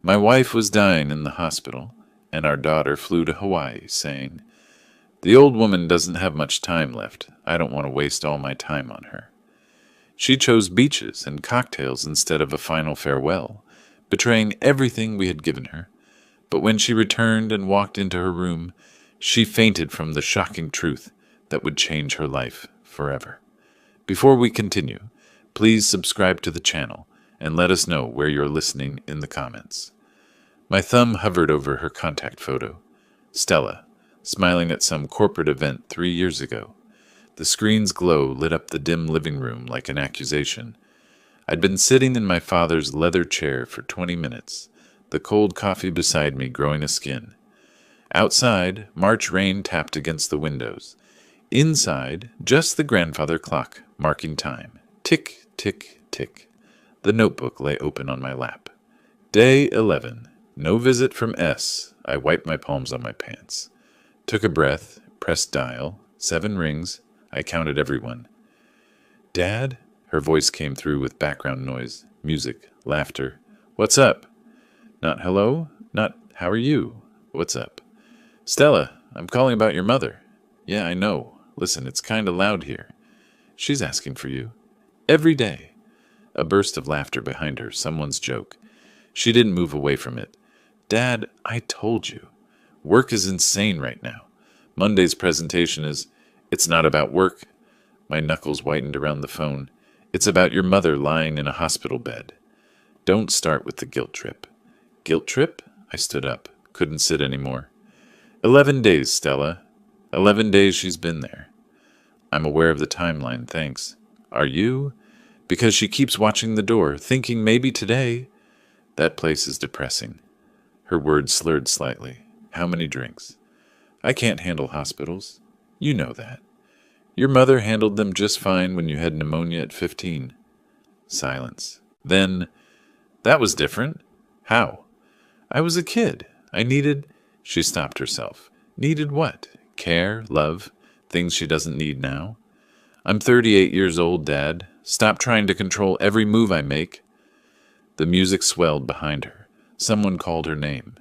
My wife was dying in the hospital, and our daughter flew to Hawaii, saying, "The old woman doesn't have much time left. I don't want to waste all my time on her." She chose beaches and cocktails instead of a final farewell, betraying everything we had given her. But when she returned and walked into her room, she fainted from the shocking truth that would change her life forever. Before we continue, please subscribe to the channel and let us know where you're listening in the comments. My thumb hovered over her contact photo. Stella, smiling at some corporate event 3 years ago. The screen's glow lit up the dim living room like an accusation. I'd been sitting in my father's leather chair for 20 minutes, the cold coffee beside me growing a skin. Outside, March rain tapped against the windows. Inside, just the grandfather clock marking time. Tick, tick, tick. The notebook lay open on my lap. Day 11. No visit from S. I wiped my palms on my pants. Took a breath, pressed dial. 7 rings. I counted everyone. "Dad?" Her voice came through with background noise, music, laughter. "What's up?" Not hello, not how are you? What's up? "Stella, I'm calling about your mother." "Yeah, I know. Listen, it's kinda loud here." "She's asking for you." "Every day." A burst of laughter behind her, someone's joke. She didn't move away from it. "Dad, I told you. Work is insane right now. Monday's presentation is, it's not about work." My knuckles whitened around the phone. "It's about your mother lying in a hospital bed." Don't start with the guilt trip. Guilt trip? I stood up. Couldn't sit anymore. 11 days, Stella. 11 days she's been there. I'm aware of the timeline, thanks. Are you? Because she keeps watching the door, thinking maybe today. That place is depressing. Her words slurred slightly. How many drinks? I can't handle hospitals. You know that. Your mother handled them just fine when you had pneumonia at 15. Silence. Then, that was different. How? I was a kid. I needed... She stopped herself. Needed what? Care, love, things she doesn't need now? I'm 38 years old, Dad. Stop trying to control every move I make. The music swelled behind her. Someone called her name.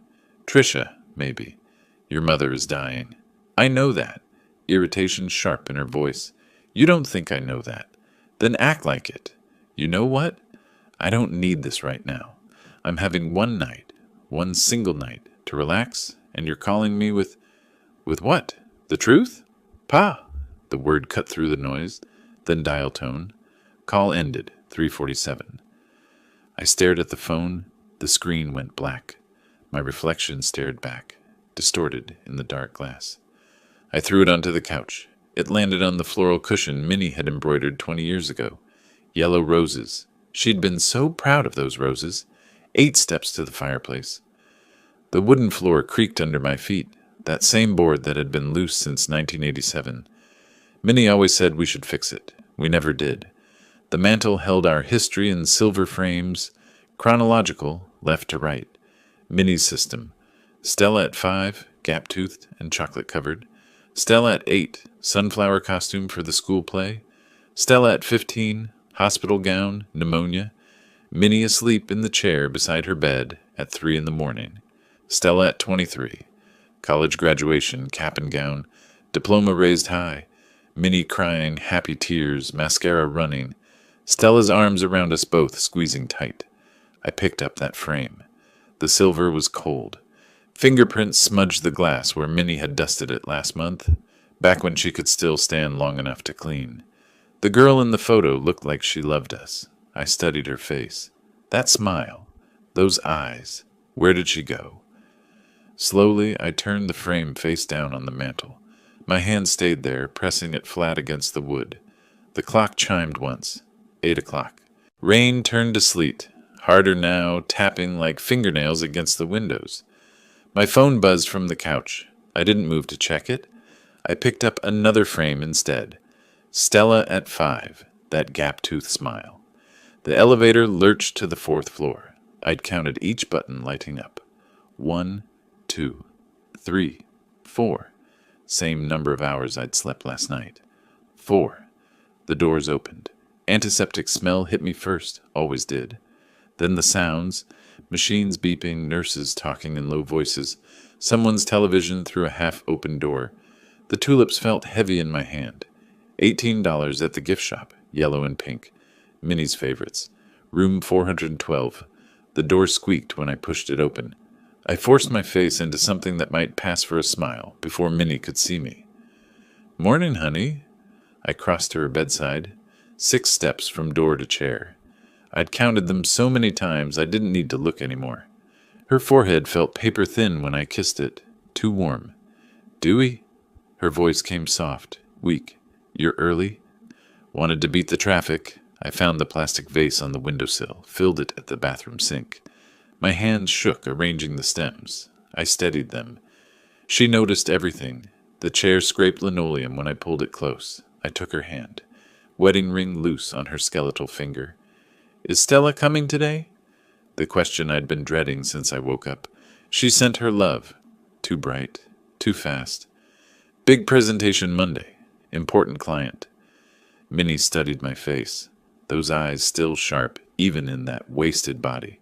Trisha, maybe. Your mother is dying. I know that. Irritation sharp in her voice. You don't think I know that. Then act like it. You know what? I don't need this right now. I'm having one night, one single night, to relax, and you're calling me with... With what? The truth? Pa! The word cut through the noise, then dial tone. Call ended, 3:47. I stared at the phone. The screen went black. My reflection stared back, distorted in the dark glass. I threw it onto the couch. It landed on the floral cushion Minnie had embroidered 20 years ago. Yellow roses. She'd been so proud of those roses. 8 steps to the fireplace. The wooden floor creaked under my feet, that same board that had been loose since 1987. Minnie always said we should fix it. We never did. The mantel held our history in silver frames, chronological, left to right. Minnie's system. Stella at 5, gap-toothed and chocolate-covered. Stella at 8, sunflower costume for the school play. Stella at 15, hospital gown, pneumonia. Minnie asleep in the chair beside her bed at 3 in the morning. Stella at 23, college graduation, cap and gown, diploma raised high. Minnie crying, happy tears, mascara running. Stella's arms around us both, squeezing tight. I picked up that frame. The silver was cold. Fingerprints smudged the glass where Minnie had dusted it last month, back when she could still stand long enough to clean. The girl in the photo looked like she loved us. I studied her face. That smile. Those eyes. Where did she go? Slowly, I turned the frame face down on the mantel. My hand stayed there, pressing it flat against the wood. The clock chimed once. 8 o'clock. Rain turned to sleet, harder now, tapping like fingernails against the windows. My phone buzzed from the couch. I didn't move to check it. I picked up another frame instead. Stella at 5, that gap-toothed smile. The elevator lurched to the 4th floor. I'd counted each button lighting up. 1, 2, 3, 4. Same number of hours I'd slept last night. 4. The doors opened. Antiseptic smell hit me first, always did. Then the sounds. Machines beeping, nurses talking in low voices, someone's television through a half-open door. The tulips felt heavy in my hand. $18 at the gift shop, yellow and pink. Minnie's favorites. Room 412. The door squeaked when I pushed it open. I forced my face into something that might pass for a smile before Minnie could see me. "Morning, honey." I crossed to her bedside, 6 steps from door to chair. I'd counted them so many times I didn't need to look anymore. Her forehead felt paper thin when I kissed it, too warm. "Dewy?" Her voice came soft, weak. "You're early?" Wanted to beat the traffic. I found the plastic vase on the windowsill, filled it at the bathroom sink. My hands shook, arranging the stems. I steadied them. She noticed everything. The chair scraped linoleum when I pulled it close. I took her hand. Wedding ring loose on her skeletal finger. "Is Stella coming today?" The question I'd been dreading since I woke up. She sent her love. Too bright. Too fast. "Big presentation Monday. Important client." Minnie studied my face. Those eyes still sharp, even in that wasted body.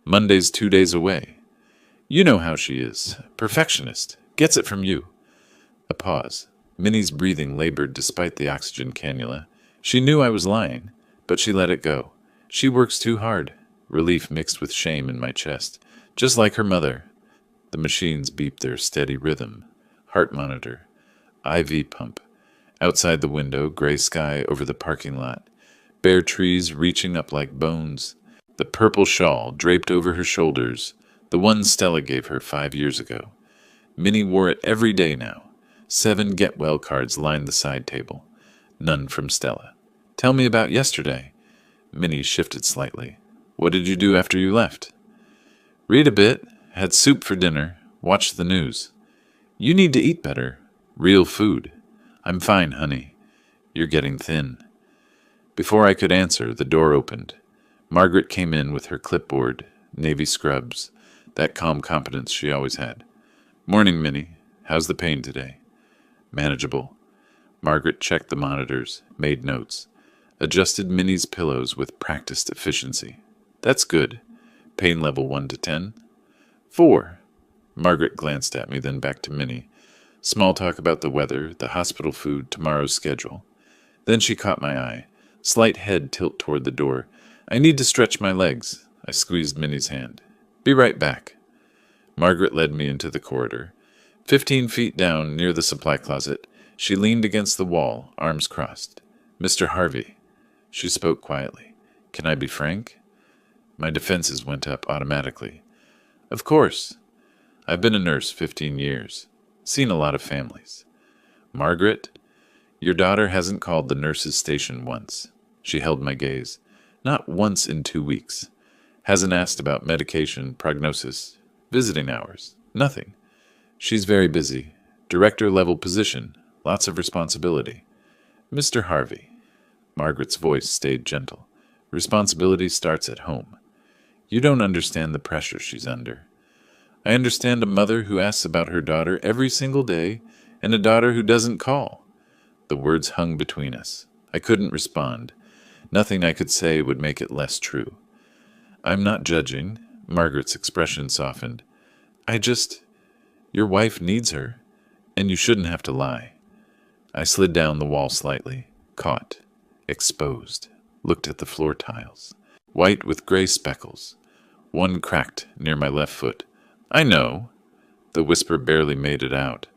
"Monday's 2 days away." "You know how she is. Perfectionist. Gets it from you." A pause. Minnie's breathing labored despite the oxygen cannula. She knew I was lying, but she let it go. "She works too hard." Relief mixed with shame in my chest. "Just like her mother." The machines beeped their steady rhythm. Heart monitor. IV pump. Outside the window, gray sky over the parking lot. Bare trees reaching up like bones. The purple shawl draped over her shoulders, the one Stella gave her 5 years ago. Minnie wore it every day now. 7 get-well cards lined the side table. None from Stella. "Tell me about yesterday." Minnie shifted slightly. "What did you do after you left?" "Read a bit. Had soup for dinner. Watched the news." "You need to eat better. Real food." "I'm fine, honey." "You're getting thin." Before I could answer, the door opened. Margaret came in with her clipboard, navy scrubs, that calm competence she always had. "Morning, Minnie. How's the pain today?" "Manageable." Margaret checked the monitors, made notes, adjusted Minnie's pillows with practiced efficiency. "That's good. Pain level 1 to 10? 4. Margaret glanced at me, then back to Minnie. Small talk about the weather, the hospital food, tomorrow's schedule. Then she caught my eye. Slight head tilt toward the door. "I need to stretch my legs." I squeezed Minnie's hand. "Be right back." Margaret led me into the corridor. 15 feet down, near the supply closet, she leaned against the wall, arms crossed. "Mr. Harvey." She spoke quietly. "Can I be frank?" My defenses went up automatically. "Of course. I've been a nurse 15 years. Seen a lot of families." "Margaret, your daughter hasn't called the nurse's station once." She held my gaze. "Not once in 2 weeks. Hasn't asked about medication, prognosis, visiting hours. Nothing. She's very busy. Director-level position. Lots of responsibility." "Mr. Harvey." Margaret's voice stayed gentle. "Responsibility starts at home. You don't understand the pressure she's under. I understand a mother who asks about her daughter every single day and a daughter who doesn't call." The words hung between us. I couldn't respond. Nothing I could say would make it less true. "I'm not judging." Margaret's expression softened. Your wife needs her, and you shouldn't have to lie." I slid down the wall slightly, caught, exposed, looked at the floor tiles. White with gray speckles. One cracked near my left foot. "I know." The whisper barely made it out.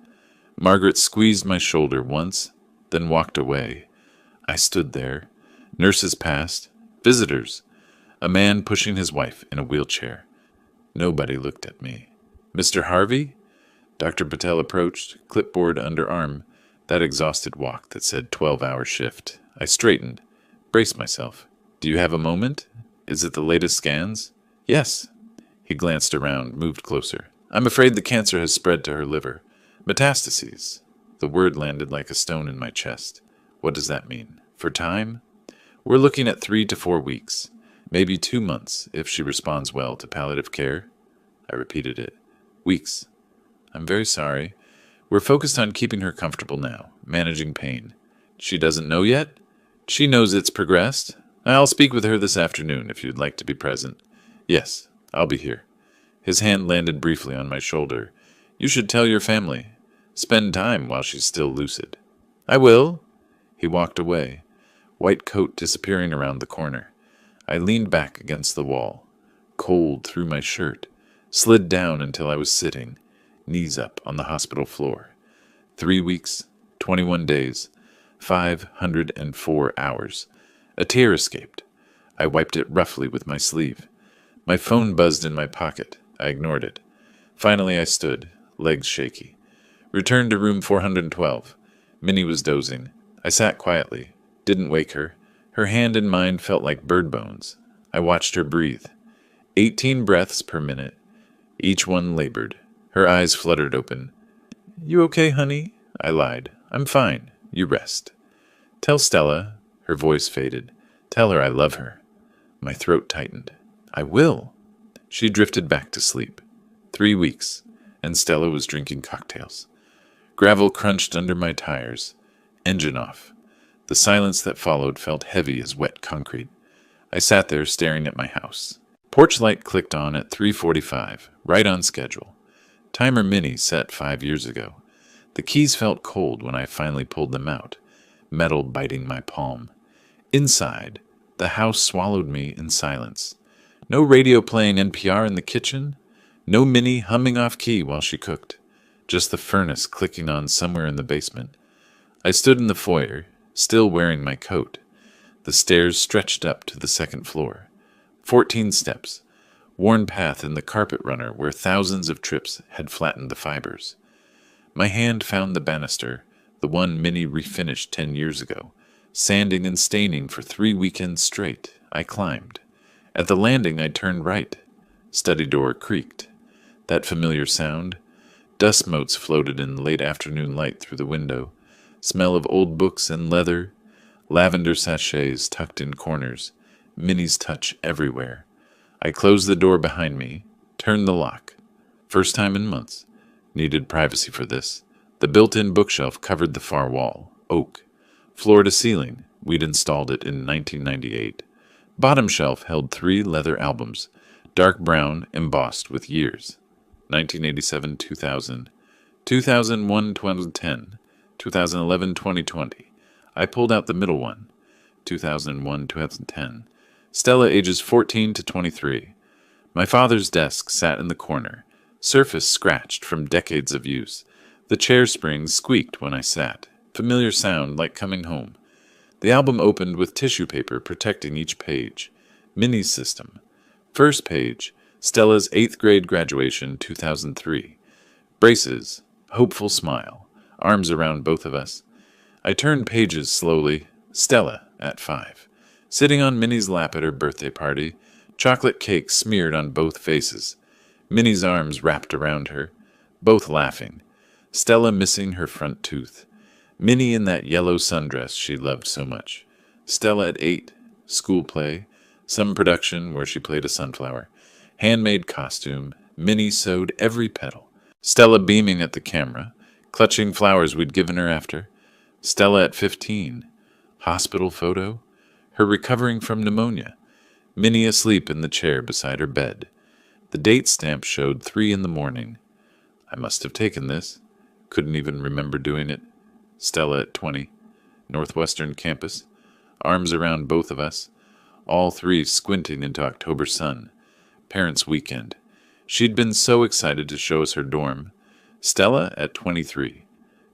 Margaret squeezed my shoulder once, then walked away. I stood there. Nurses passed. Visitors. A man pushing his wife in a wheelchair. Nobody looked at me. "Mr. Harvey?" Dr. Patel approached, clipboard under arm, that exhausted walk that said 12-hour shift. I straightened, braced myself. "Do you have a moment? Is it the latest scans?" "Yes." He glanced around, moved closer. "I'm afraid the cancer has spread to her liver. Metastases." The word landed like a stone in my chest. What does that mean? For time? "We're looking at 3 to 4 weeks. Maybe 2 months, if she responds well to palliative care." I repeated it. "Weeks. I'm very sorry. We're focused on keeping her comfortable now, managing pain." "She doesn't know yet?" "She knows it's progressed. I'll speak with her this afternoon if you'd like to be present." "Yes, I'll be here. His hand landed briefly on my shoulder. You should tell your family. Spend time while she's still lucid. I will. He walked away, white coat disappearing around the corner. I leaned back against the wall, cold through my shirt, slid down until I was sitting, knees up on the hospital floor. 3 weeks, 21 days, 504 hours. A tear escaped. I wiped it roughly with my sleeve. My phone buzzed in my pocket. I ignored it. Finally I stood, legs shaky. Returned to room 412. Minnie was dozing. I sat quietly, didn't wake her. Her hand in mine felt like bird bones. I watched her breathe. 18 breaths per minute, each one labored. Her eyes fluttered open. You okay, honey? I lied. I'm fine. You rest. Tell Stella. Her voice faded. Tell her I love her. My throat tightened. I will. She drifted back to sleep. 3 weeks, and Stella was drinking cocktails. Gravel crunched under my tires. Engine off. The silence that followed felt heavy as wet concrete. I sat there staring at my house. Porch light clicked on at 3:45, right on schedule. Timer Minnie set 5 years ago. The keys felt cold when I finally pulled them out, metal biting my palm. Inside, the house swallowed me in silence. No radio playing NPR in the kitchen, no Minnie humming off key while she cooked, just the furnace clicking on somewhere in the basement. I stood in the foyer, still wearing my coat. The stairs stretched up to the second floor. 14 steps, worn path in the carpet runner where thousands of trips had flattened the fibers. My hand found the banister, the one Minnie refinished 10 years ago, sanding and staining for 3 weekends straight. I climbed. At the landing, I turned right. Study door creaked. That familiar sound. Dust motes floated in the late afternoon light through the window. Smell of old books and leather. Lavender sachets tucked in corners. Minnie's touch everywhere. I closed the door behind me, turned the lock. First time in months. Needed privacy for this. The built-in bookshelf covered the far wall. Oak. Floor to ceiling. We'd installed it in 1998. Bottom shelf held 3 leather albums, dark brown, embossed with years. 1987, 2000, 2001, 2010, 2011, 2020. I pulled out the middle one. 2001, 2010. Stella ages 14 to 23. My father's desk sat in the corner, surface scratched from decades of use. The chair springs squeaked when I sat. Familiar sound like coming home. The album opened with tissue paper protecting each page. Minnie's system. First page, Stella's 8th grade graduation, 2003. Braces, hopeful smile, arms around both of us. I turned pages slowly. Stella, at 5. Sitting on Minnie's lap at her birthday party, chocolate cake smeared on both faces. Minnie's arms wrapped around her, both laughing. Stella missing her front tooth. Minnie in that yellow sundress she loved so much. Stella at 8, school play, some production where she played a sunflower. Handmade costume, Minnie sewed every petal. Stella beaming at the camera, clutching flowers we'd given her after. Stella at 15, hospital photo, her recovering from pneumonia. Minnie asleep in the chair beside her bed. The date stamp showed 3 in the morning. I must have taken this. Couldn't even remember doing it. Stella at 20, Northwestern campus, arms around both of us, all 3 squinting into October sun. Parents' weekend. She'd been so excited to show us her dorm. Stella at 23,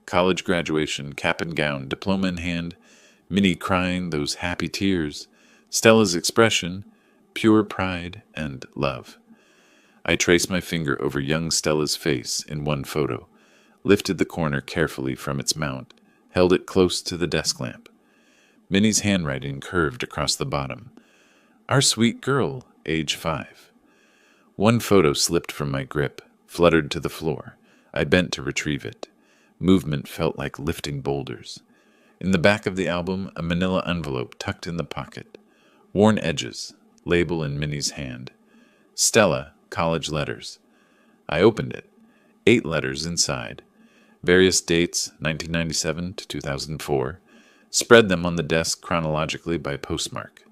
college graduation, cap and gown, diploma in hand, Minnie crying those happy tears. Stella's expression, pure pride and love. I traced my finger over young Stella's face in one photo. Lifted the corner carefully from its mount, held it close to the desk lamp. Minnie's handwriting curved across the bottom. Our sweet girl, age 5. One photo slipped from my grip, fluttered to the floor. I bent to retrieve it. Movement felt like lifting boulders. In the back of the album, a manila envelope tucked in the pocket. Worn edges, label in Minnie's hand. Stella, college letters. I opened it. 8 letters inside. Various dates, 1997 to 2004. Spread them on the desk chronologically by postmark.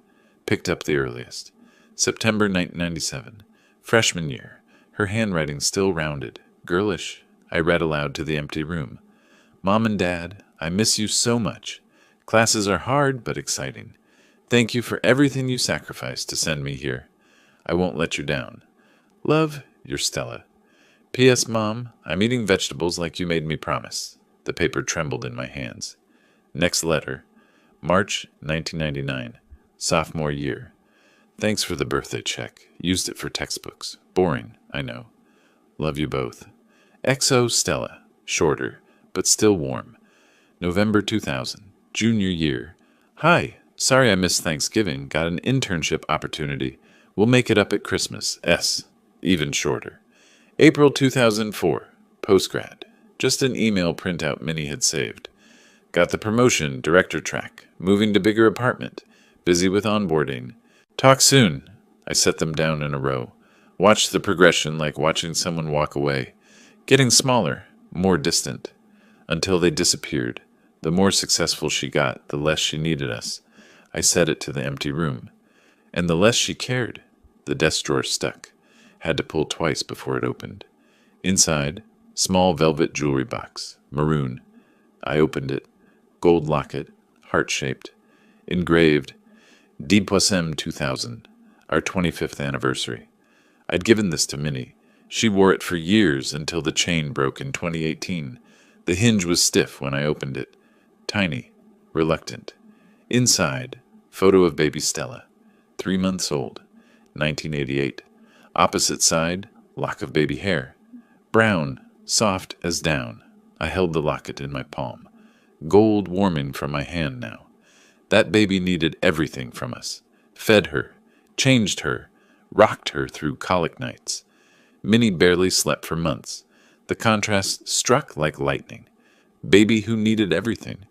Picked up the earliest. September 1997. Freshman year. Her handwriting still rounded. Girlish. I read aloud to the empty room. Mom and Dad, I miss you so much. Classes are hard but exciting. Thank you for everything you sacrificed to send me here. I won't let you down. Love, your Stella. P.S. Mom, I'm eating vegetables like you made me promise. The paper trembled in my hands. Next letter. March 1999. Sophomore year. Thanks for the birthday check. Used it for textbooks. Boring, I know. Love you both. XO Stella. Shorter, but still warm. November 2000. Junior year. Hi. Sorry I missed Thanksgiving. Got an internship opportunity. We'll make it up at Christmas. S. Even shorter. April 2004. Postgrad. Just an email printout Minnie had saved. Got the promotion, director track. Moving to bigger apartment. Busy with onboarding. Talk soon. I set them down in a row. Watched the progression like watching someone walk away. Getting smaller, more distant. Until they disappeared. The more successful she got, the less she needed us. I said it to the empty room. And the less she cared. The desk drawer stuck. Had to pull twice before it opened. Inside, small velvet jewelry box, maroon. I opened it. Gold locket, heart-shaped. Engraved, Depoisem 2000, our 25th anniversary. I'd given this to Minnie. She wore it for years until the chain broke in 2018. The hinge was stiff when I opened it. Tiny, reluctant. Inside, photo of baby Stella, 3 months old, 1988. Opposite side, lock of baby hair. Brown, soft as down. I held the locket in my palm. Gold warming from my hand now. That baby needed everything from us. Fed her, changed her, rocked her through colic nights. Minnie barely slept for months. The contrast struck like lightning. Baby who needed everything.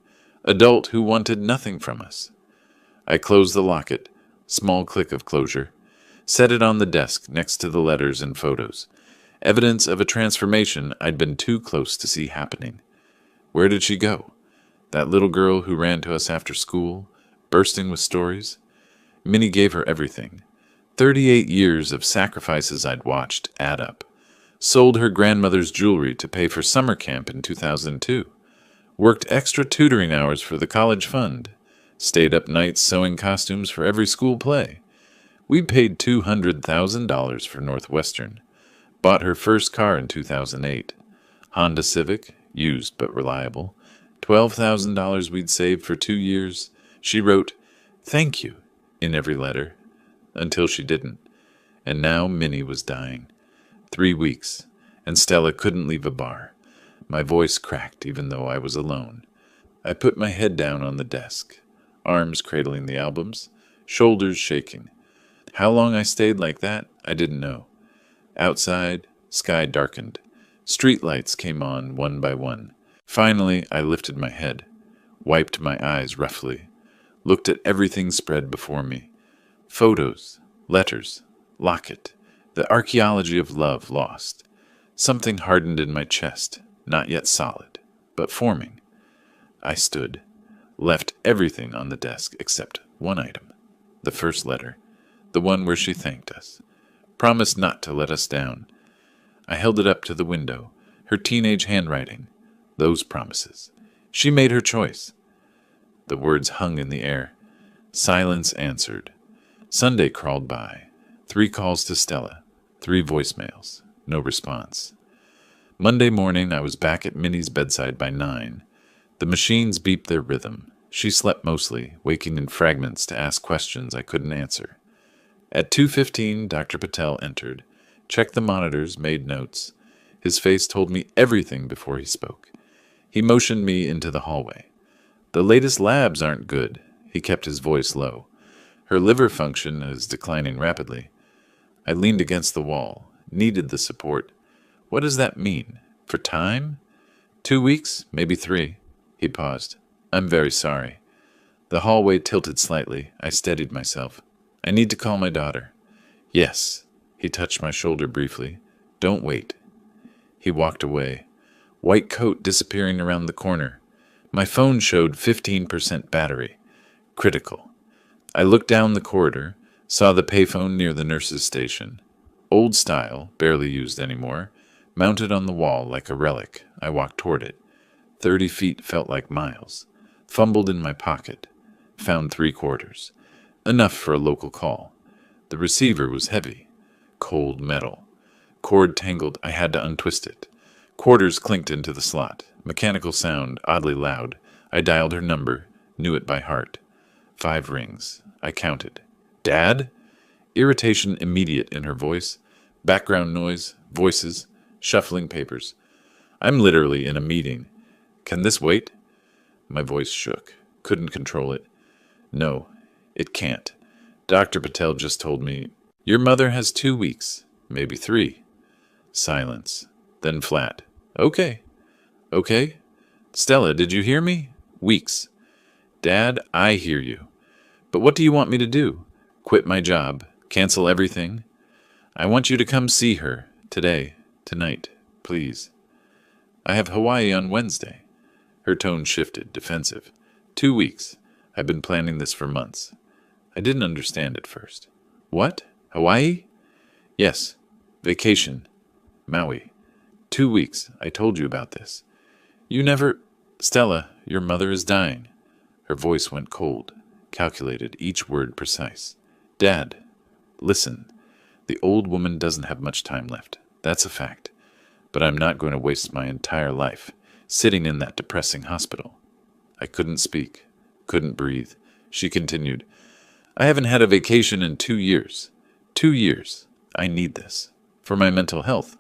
Adult who wanted nothing from us. I closed the locket, small click of closure. Set it on the desk next to the letters and photos. Evidence of a transformation I'd been too close to see happening. Where did she go? That little girl who ran to us after school, bursting with stories? Minnie gave her everything. 38 years of sacrifices I'd watched add up. Sold her grandmother's jewelry to pay for summer camp in 2002. Worked extra tutoring hours for the college fund. Stayed up nights sewing costumes for every school play. We paid $200,000 for Northwestern. Bought her first car in 2008. Honda Civic, used but reliable. $12,000 we'd saved for 2 years. She wrote, "Thank you," in every letter. Until she didn't. And now Minnie was dying. 3 weeks, and Stella couldn't leave a bar. My voice cracked even though I was alone. I put my head down on the desk, arms cradling the albums, shoulders shaking. How long I stayed like that, I didn't know. Outside, sky darkened. Street lights came on one by one. Finally, I lifted my head, wiped my eyes roughly, looked at everything spread before me. Photos, letters, locket, the archaeology of love lost. Something hardened in my chest, not yet solid, but forming. I stood, left everything on the desk except one item, the first letter, the one where she thanked us, promised not to let us down. I held it up to the window, her teenage handwriting, those promises. She made her choice. The words hung in the air. Silence answered. Sunday crawled by. 3 calls to Stella, 3 voicemails, no response. Monday morning, I was back at Minnie's bedside by 9. The machines beeped their rhythm. She slept mostly, waking in fragments to ask questions I couldn't answer. At 2:15, Dr. Patel entered, checked the monitors, made notes. His face told me everything before he spoke. He motioned me into the hallway. The latest labs aren't good. He kept his voice low. Her liver function is declining rapidly. I leaned against the wall, needed the support. What does that mean? For time? 2 weeks, maybe 3. He paused. I'm very sorry. The hallway tilted slightly. I steadied myself. I need to call my daughter. Yes. He touched my shoulder briefly. Don't wait. He walked away. White coat disappearing around the corner. My phone showed 15% battery. Critical. I looked down the corridor, saw the payphone near the nurse's station. Old style, barely used anymore, mounted on the wall like a relic. I walked toward it. 30 feet felt like miles. Fumbled in my pocket. Found 3/4. Enough for a local call. The receiver was heavy. Cold metal. Cord tangled, I had to untwist it. Quarters clinked into the slot. Mechanical sound, oddly loud. I dialed her number, knew it by heart. 5 rings. I counted. Dad? Irritation immediate in her voice. Background noise, voices, shuffling papers. I'm literally in a meeting. Can this wait? My voice shook. Couldn't control it. No, it can't. Dr. Patel just told me, your mother has 2 weeks, maybe 3. Silence. Then flat. Okay. Okay? Stella, did you hear me? Weeks. Dad, I hear you. But what do you want me to do? Quit my job? Cancel everything? I want you to come see her. Today. Tonight. Please. I have Hawaii on Wednesday. Her tone shifted, defensive. 2 weeks. I've been planning this for months. I didn't understand at first. What? Hawaii? Yes. Vacation. Maui. 2 weeks. I told you about this. You never... Stella, your mother is dying. Her voice went cold, calculated, each word precise. Dad, listen. The old woman doesn't have much time left. That's a fact. But I'm not going to waste my entire life sitting in that depressing hospital. I couldn't speak, couldn't breathe. She continued, I haven't had a vacation in 2 years. 2 years. I need this. For my mental health.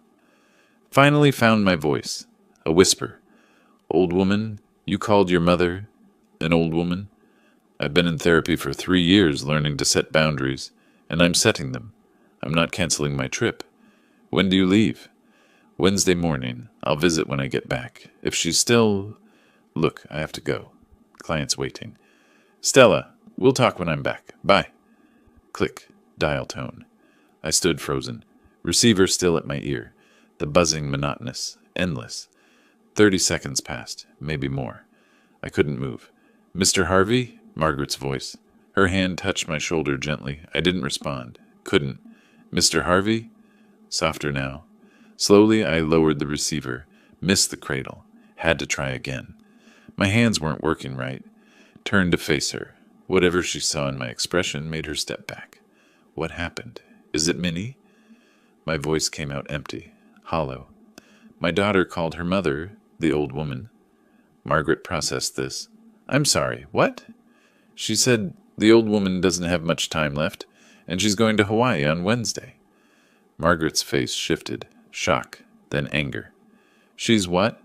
Finally found my voice. A whisper. Old woman, you called your mother an old woman? I've been in therapy for 3 years learning to set boundaries, and I'm setting them. I'm not canceling my trip. When do you leave? Wednesday morning. I'll visit when I get back. If she's still... Look, I have to go. Client's waiting. Stella, we'll talk when I'm back. Bye. Click. Dial tone. I stood frozen. Receiver still at my ear. The buzzing monotonous. Endless. 30 seconds passed. Maybe more. I couldn't move. Mr. Harvey? Margaret's voice. Her hand touched my shoulder gently. I didn't respond. Couldn't. Mr. Harvey? Softer now. Slowly, I lowered the receiver. Missed the cradle. Had to try again. My hands weren't working right. Turned to face her. Whatever she saw in my expression made her step back. What happened? Is it Minnie? My voice came out empty, hollow. My daughter called her mother, the old woman. Margaret processed this. I'm sorry, what? She said the old woman doesn't have much time left, and she's going to Hawaii on Wednesday. Margaret's face shifted, shock, then anger. She's what?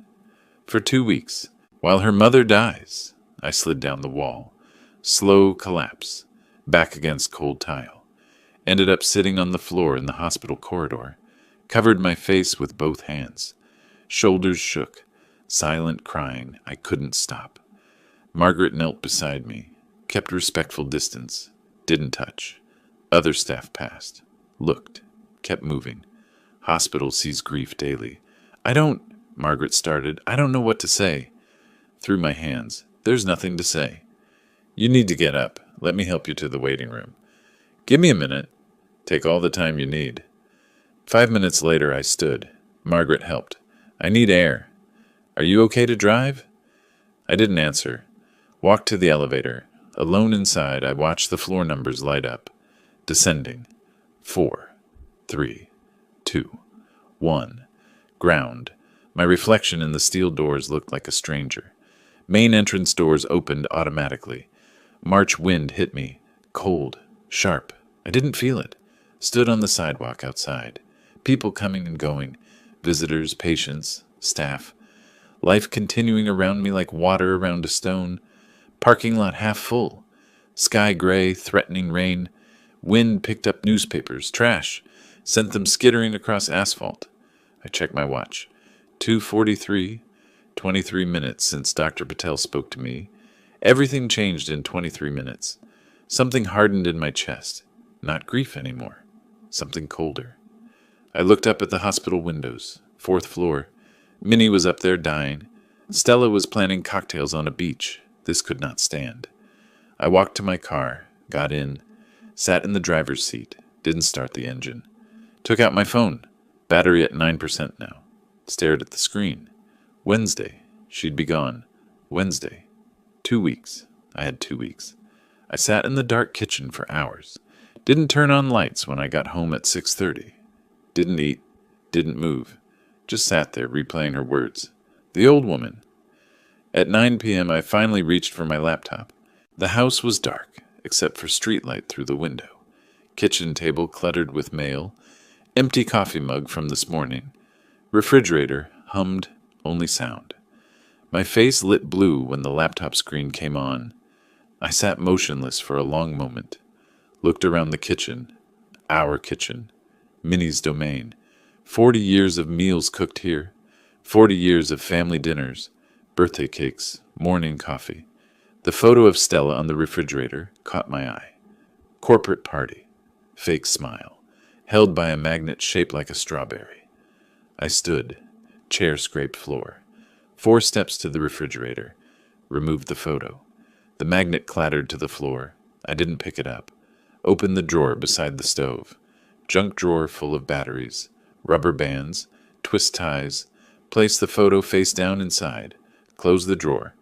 For 2 weeks, while her mother dies. I slid down the wall. Slow collapse, back against cold tile. Ended up sitting on the floor in the hospital corridor. Covered my face with both hands. Shoulders shook. Silent crying. I couldn't stop. Margaret knelt beside me. Kept respectful distance. Didn't touch. Other staff passed. Looked. Kept moving. Hospital sees grief daily. Margaret started. I don't know what to say. Through my hands. There's nothing to say. You need to get up. Let me help you to the waiting room. Give me a minute. Take all the time you need. 5 minutes later, I stood. Margaret helped. I need air. Are you okay to drive? I didn't answer. Walked to the elevator. Alone inside, I watched the floor numbers light up. Descending. 4, 3, 2, 1. Ground. My reflection in the steel doors looked like a stranger. Main entrance doors opened automatically. March wind hit me. Cold. Sharp. I didn't feel it. Stood on the sidewalk outside. People coming and going. Visitors, patients, staff. Life continuing around me like water around a stone. Parking lot half full. Sky gray, threatening rain. Wind picked up newspapers, trash. Sent them skittering across asphalt. I checked my watch. 2:43. 23 minutes since Dr. Patel spoke to me. Everything changed in 23 minutes. Something hardened in my chest. Not grief anymore. Something colder. I looked up at the hospital windows. 4th floor. Minnie was up there dying. Stella was planning cocktails on a beach. This could not stand. I walked to my car, got in, sat in the driver's seat, didn't start the engine. Took out my phone. Battery at 9% now. Stared at the screen. Wednesday. She'd be gone. Wednesday. 2 weeks. I had 2 weeks. I sat in the dark kitchen for hours. Didn't turn on lights when I got home at 6:30. Didn't eat. Didn't move. Just sat there replaying her words. The old woman. At 9 p.m. I finally reached for my laptop. The house was dark, except for streetlight through the window. Kitchen table cluttered with mail. Empty coffee mug from this morning. Refrigerator hummed, only sound. My face lit blue when the laptop screen came on. I sat motionless for a long moment. Looked around the kitchen. Our kitchen. Minnie's domain. 40 years of meals cooked here. 40 years of family dinners. Birthday cakes. Morning coffee. The photo of Stella on the refrigerator caught my eye. Corporate party. Fake smile. Held by a magnet shaped like a strawberry. I stood. Chair scraped floor. 4 steps to the refrigerator. Removed the photo. The magnet clattered to the floor. I didn't pick it up. Opened the drawer beside the stove. Junk drawer full of batteries. Rubber bands. Twist ties. Placed the photo face down inside. Closed the drawer.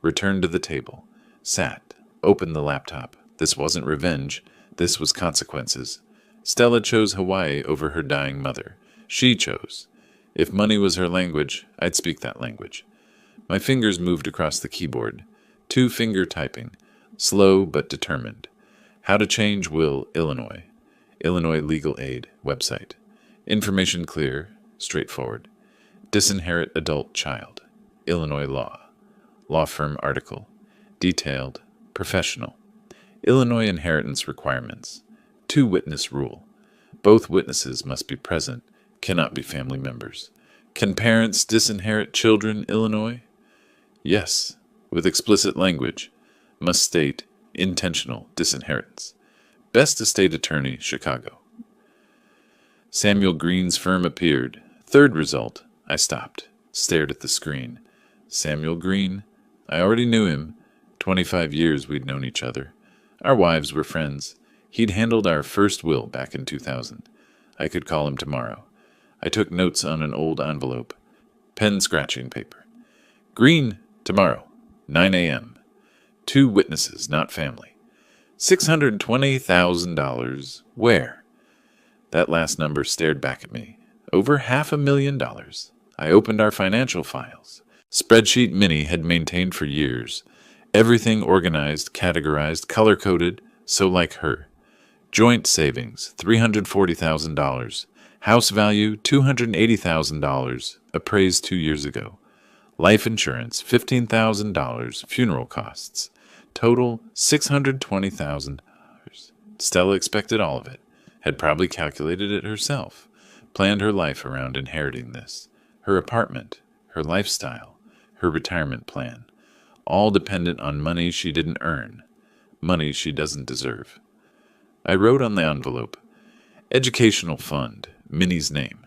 Returned to the table. Sat. Opened the laptop. This wasn't revenge. This was consequences. Stella chose Hawaii over her dying mother. She chose. If money was her language, I'd speak that language. My fingers moved across the keyboard. 2-finger typing. Slow but determined. How to change will, Illinois. Illinois Legal Aid website. Information clear, straightforward. Disinherit adult child. Illinois law. Law firm article. Detailed, professional. Illinois inheritance requirements. 2-witness rule. Both witnesses must be present, cannot be family members. Can parents disinherit children, Illinois? Yes, with explicit language. Must state intentional disinheritance. Best estate attorney, Chicago. Samuel Green's firm appeared. 3rd result. I stopped, stared at the screen. Samuel Green. I already knew him. 25 years we'd known each other. Our wives were friends. He'd handled our first will back in 2000. I could call him tomorrow. I took notes on an old envelope. Pen scratching paper. Green, tomorrow, 9 a.m. 2 witnesses, not family. $620,000. Where? That last number stared back at me. Over $500,000. I opened our financial files. Spreadsheet Minnie had maintained for years. Everything organized, categorized, color-coded, so like her. Joint savings, $340,000. House value, $280,000, appraised 2 years ago. Life insurance, $15,000. Funeral costs. Total, $620,000. Stella expected all of it. Had probably calculated it herself. Planned her life around inheriting this. Her apartment, her lifestyle, her retirement plan. All dependent on money she didn't earn. Money she doesn't deserve. I wrote on the envelope, Educational Fund, Minnie's name.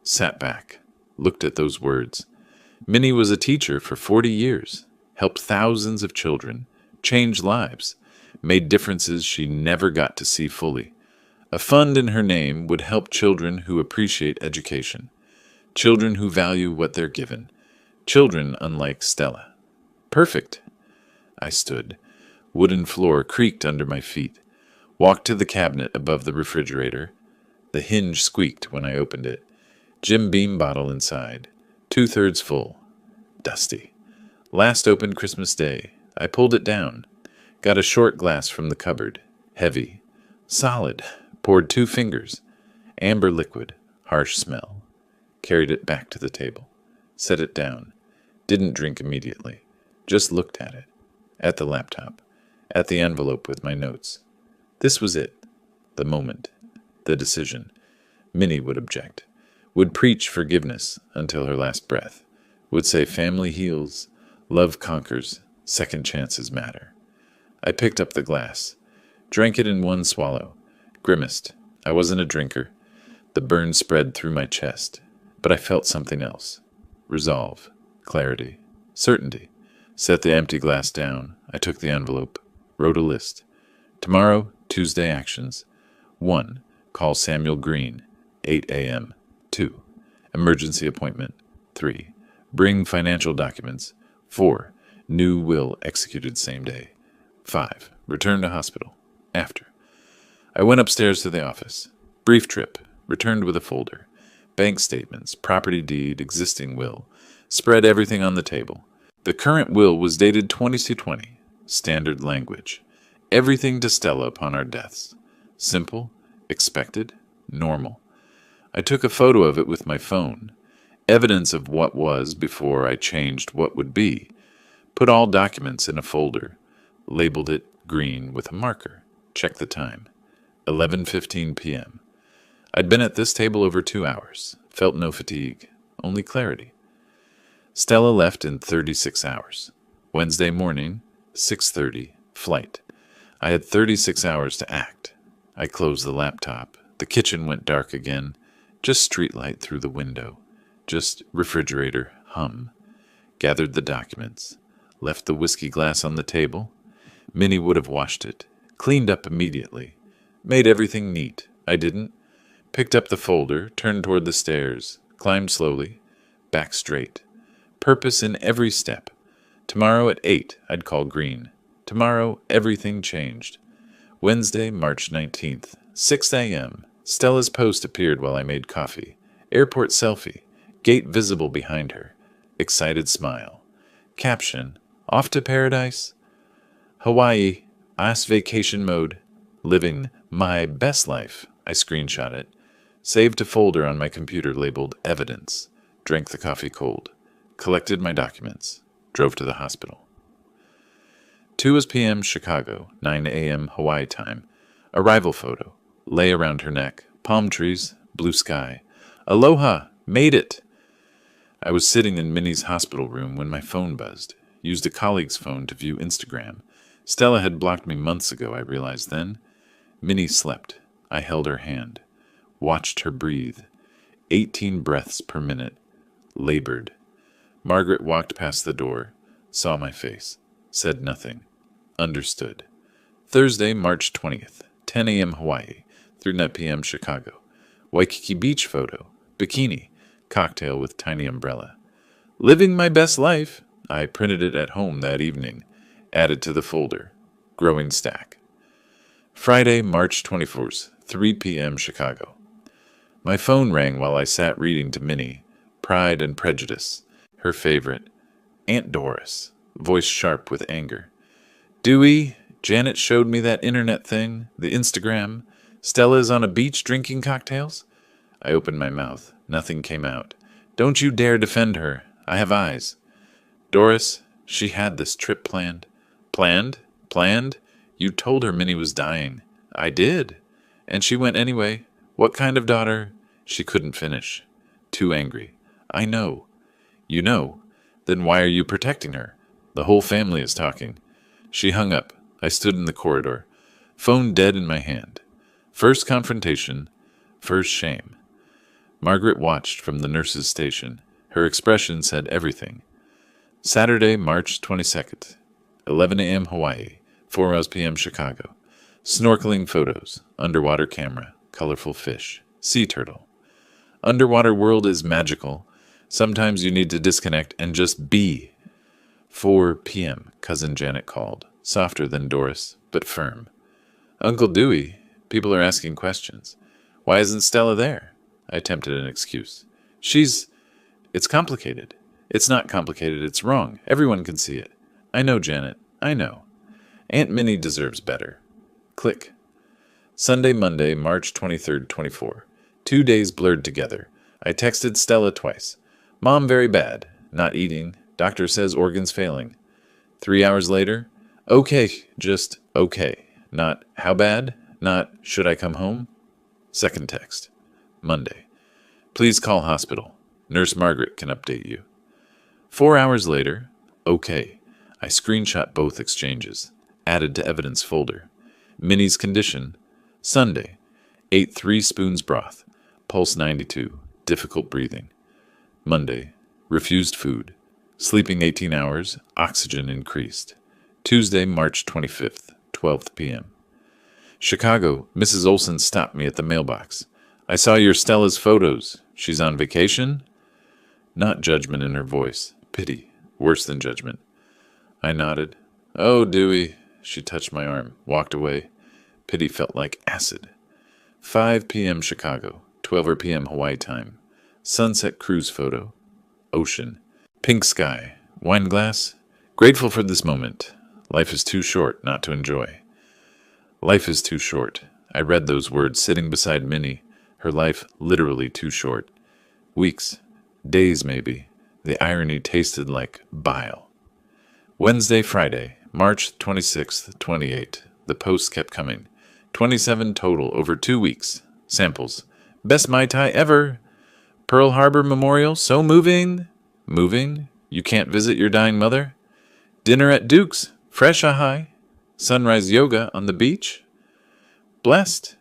Sat back, looked at those words. Minnie was a teacher for 40 years, helped thousands of children, changed lives, made differences she never got to see fully. A fund in her name would help children who appreciate education, children who value what they're given, children unlike Stella. Perfect. I stood. Wooden floor creaked under my feet. Walked to the cabinet above the refrigerator. The hinge squeaked when I opened it. Jim Beam bottle inside. 2/3 full. Dusty. Last opened Christmas Day. I pulled it down. Got a short glass from the cupboard. Heavy. Solid. Poured 2 fingers. Amber liquid. Harsh smell. Carried it back to the table. Set it down. Didn't drink immediately. Just looked at it. At the laptop. At the envelope with my notes. This was it. The moment. The decision. Minnie would object. Would preach forgiveness until her last breath. Would say family heals, love conquers, second chances matter. I picked up the glass. Drank it in one swallow. Grimaced. I wasn't a drinker. The burn spread through my chest. But I felt something else. Resolve. Clarity. Certainty. Set the empty glass down. I took the envelope. Wrote a list. Tomorrow, Tuesday actions. 1. Call Samuel Green. 8 a.m. 2. Emergency appointment. 3. Bring financial documents. 4. New will executed same day. 5. Return to hospital. After. I went upstairs to the office. Brief trip. Returned with a folder. Bank statements, property deed, existing will. Spread everything on the table. The current will was dated 2220. Standard language. Everything to Stella upon our deaths. Simple, expected, normal. I took a photo of it with my phone. Evidence of what was before I changed what would be. Put all documents in a folder. Labeled it green with a marker. Check the time. 11:15 p.m. I'd been at this table over 2 hours. Felt no fatigue, only clarity. Stella left in 36 hours. Wednesday morning, 6:30, flight. I had 36 hours to act. I closed the laptop. The kitchen went dark again. Just streetlight through the window. Just refrigerator hum. Gathered the documents. Left the whiskey glass on the table. Minnie would have washed it. Cleaned up immediately. Made everything neat. I didn't. Picked up the folder, turned toward the stairs, climbed slowly, back straight. Purpose in every step. Tomorrow at 8, I'd call green. Tomorrow, everything changed. Wednesday, March 19th, 6 a.m. Stella's post appeared while I made coffee. Airport selfie. Gate visible behind her. Excited smile. Caption, off to paradise? Hawaii, ice vacation mode. Living my best life. I screenshot it. Saved a folder on my computer labeled evidence. Drank the coffee cold. Collected my documents. Drove to the hospital. 2 p.m. Chicago, 9 a.m. Hawaii time. Arrival photo. Lay around her neck. Palm trees. Blue sky. Aloha! Made it! I was sitting in Minnie's hospital room when my phone buzzed. Used a colleague's phone to view Instagram. Stella had blocked me months ago, I realized then. Minnie slept. I held her hand. Watched her breathe. 18 breaths per minute. Labored. Margaret walked past the door. Saw my face. Said nothing. Understood. Thursday, March 20th. 10 a.m. Hawaii. 3 p.m. Chicago. Waikiki Beach photo. Bikini. Cocktail with tiny umbrella. Living my best life. I printed it at home that evening. Added to the folder. Growing stack. Friday, March 24th. 3 p.m. Chicago. My phone rang while I sat reading to Minnie. Pride and Prejudice. Her favorite. Aunt Doris. Voice sharp with anger. Dewey, Janet showed me that internet thing, the Instagram. Stella's on a beach drinking cocktails? I opened my mouth. Nothing came out. Don't you dare defend her. I have eyes. Doris, she had this trip planned. Planned? Planned? You told her Minnie was dying. I did. And she went anyway. What kind of daughter? She couldn't finish. Too angry. I know. You know. Then why are you protecting her? The whole family is talking. She hung up. I stood in the corridor. Phone dead in my hand. First confrontation. First shame. Margaret watched from the nurse's station. Her expression said everything. Saturday, March 22nd. 11 a.m. Hawaii. 4 p.m. Chicago. Snorkeling photos. Underwater camera. Colorful fish. Sea turtle. Underwater world is magical. Sometimes you need to disconnect and just be. 4 p.m. Cousin Janet called. Softer than Doris, but firm. Uncle Dewey, people are asking questions. Why isn't Stella there? I attempted an excuse. It's complicated. It's not complicated, it's wrong. Everyone can see it. I know, Janet. I know. Aunt Minnie deserves better. Click. Sunday, Monday, March 23rd, 24. 2 days blurred together. I texted Stella twice. Mom very bad. Not eating. Doctor says organs failing. 3 hours later. Okay, just okay. Not how bad. Not should I come home. Second text. Monday. Please call hospital. Nurse Margaret can update you. 4 hours later. Okay. I screenshot both exchanges. Added to evidence folder. Minnie's condition. Sunday. Ate 3 spoons broth. Pulse 92. Difficult breathing. Monday. Refused food. Sleeping 18 hours. Oxygen increased. Tuesday, March 25th, 12 p.m. Chicago. Mrs. Olson stopped me at the mailbox. I saw your Stella's photos. She's on vacation? Not judgment in her voice. Pity. Worse than judgment. I nodded. Oh, Dewey. She touched my arm, walked away. Pity felt like acid. 5 p.m. Chicago, 12 p.m. Hawaii time. Sunset cruise photo. Ocean. Pink sky. Wine glass. Grateful for this moment. Life is too short not to enjoy. Life is too short. I read those words sitting beside Minnie. Her life literally too short. Weeks. Days, maybe. The irony tasted like bile. Wednesday, Friday, March 26th, 28. The posts kept coming. 27 total over 2 weeks. Samples. Best Mai Tai ever. Pearl Harbor Memorial, so moving. Moving? You can't visit your dying mother? Dinner at Duke's, fresh ahai. Sunrise yoga on the beach. Blessed.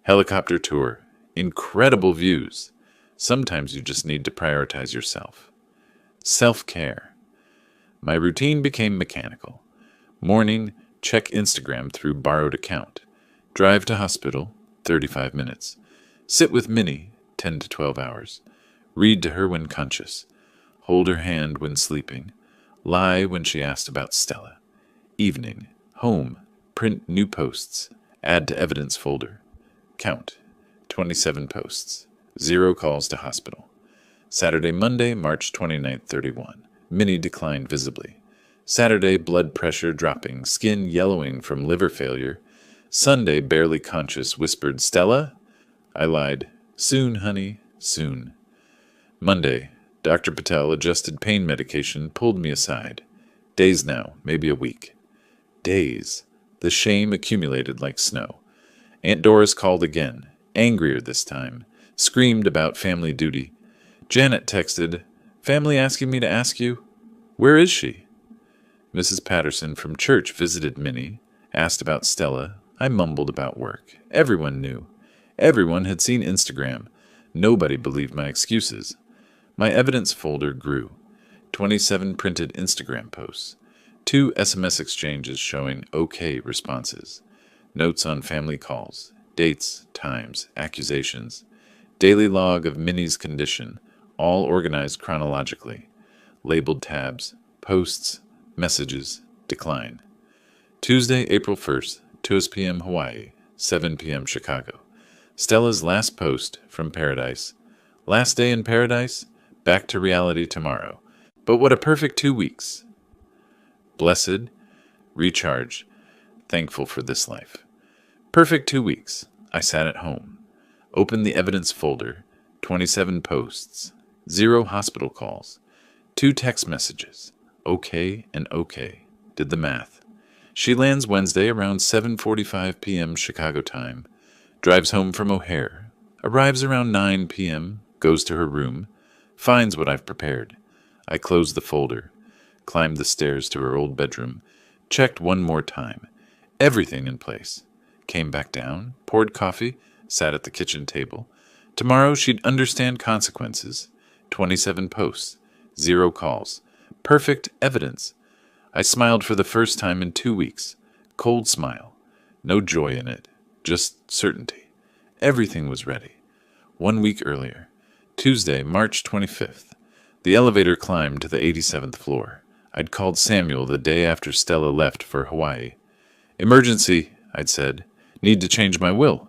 Helicopter tour. Incredible views. Sometimes you just need to prioritize yourself. Self-care. My routine became mechanical. Morning, check Instagram through borrowed account. Drive to hospital, 35 minutes. Sit with Minnie, 10 to 12 hours. Read to her when conscious. Hold her hand when sleeping. Lie when she asked about Stella. Evening, home, print new posts. Add to evidence folder. Count, 27 posts. 0 calls to hospital. Saturday, Monday, March 29th, 31. Minnie declined visibly. Saturday, blood pressure dropping, skin yellowing from liver failure. Sunday, barely conscious, whispered, Stella? I lied. Soon, honey, soon. Monday, Dr. Patel adjusted pain medication, pulled me aside. Days now, maybe a week. Days. The shame accumulated like snow. Aunt Doris called again, angrier this time, screamed about family duty. Janet texted, family asking me to ask you, where is she? Mrs. Patterson from church visited Minnie, asked about Stella. I mumbled about work. Everyone knew. Everyone had seen Instagram. Nobody believed my excuses. My evidence folder grew. 27 printed Instagram posts. 2 SMS exchanges showing OK responses. Notes on family calls. Dates, times, accusations. Daily log of Minnie's condition, all organized chronologically. Labeled tabs, posts, messages, decline. Tuesday, April 1st, 2 p.m. Hawaii, 7 p.m. Chicago. Stella's last post from paradise. Last day in paradise, back to reality tomorrow. But what a perfect 2 weeks. Blessed, recharge, thankful for this life. Perfect 2 weeks. I sat at home. Opened the evidence folder, 27 posts, 0 hospital calls, 2 text messages, OK and OK. Did the math. She lands Wednesday around 7:45 p.m. Chicago time, drives home from O'Hare, arrives around 9 p.m., goes to her room, finds what I've prepared. I close the folder, climbed the stairs to her old bedroom, checked one more time. Everything in place. Came back down, poured coffee, sat at the kitchen table. Tomorrow she'd understand consequences. 27 posts, 0 calls. Perfect evidence. I smiled for the first time in 2 weeks. Cold smile. No joy in it. Just certainty. Everything was ready. 1 week earlier. Tuesday, March 25th. The elevator climbed to the 87th floor. I'd called Samuel the day after Stella left for Hawaii. Emergency, I'd said. Need to change my will.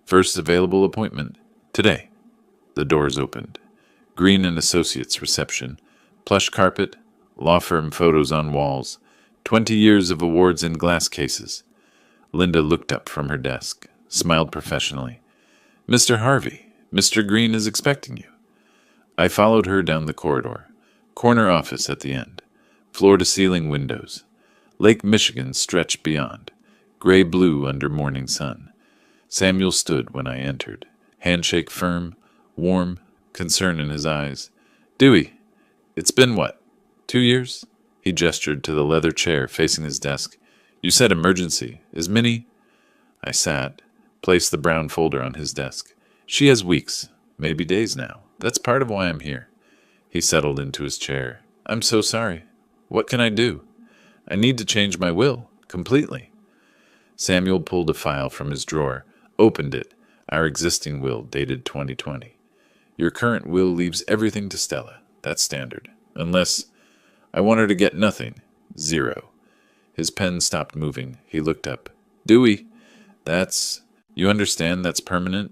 First available appointment. Today. The doors opened. Green and Associates reception. Plush carpet. Law firm photos on walls. 20 years of awards in glass cases. Linda looked up from her desk, smiled professionally. Mr. Harvey, Mr. Green is expecting you. I followed her down the corridor. Corner office at the end. Floor-to-ceiling windows. Lake Michigan stretched beyond. Gray-blue under morning sun. Samuel stood when I entered. Handshake firm, warm, concern in his eyes. Dewey, it's been what? 2 years? He gestured to the leather chair facing his desk. You said emergency. Is Minnie? I sat, placed the brown folder on his desk. She has weeks, maybe days now. That's part of why I'm here. He settled into his chair. I'm so sorry. What can I do? I need to change my will, completely. Samuel pulled a file from his drawer, opened it. Our existing will, dated 2020. Your current will leaves everything to Stella. That's standard. Unless I want her to get nothing. 0. His pen stopped moving. He looked up. Dewey, you understand that's permanent?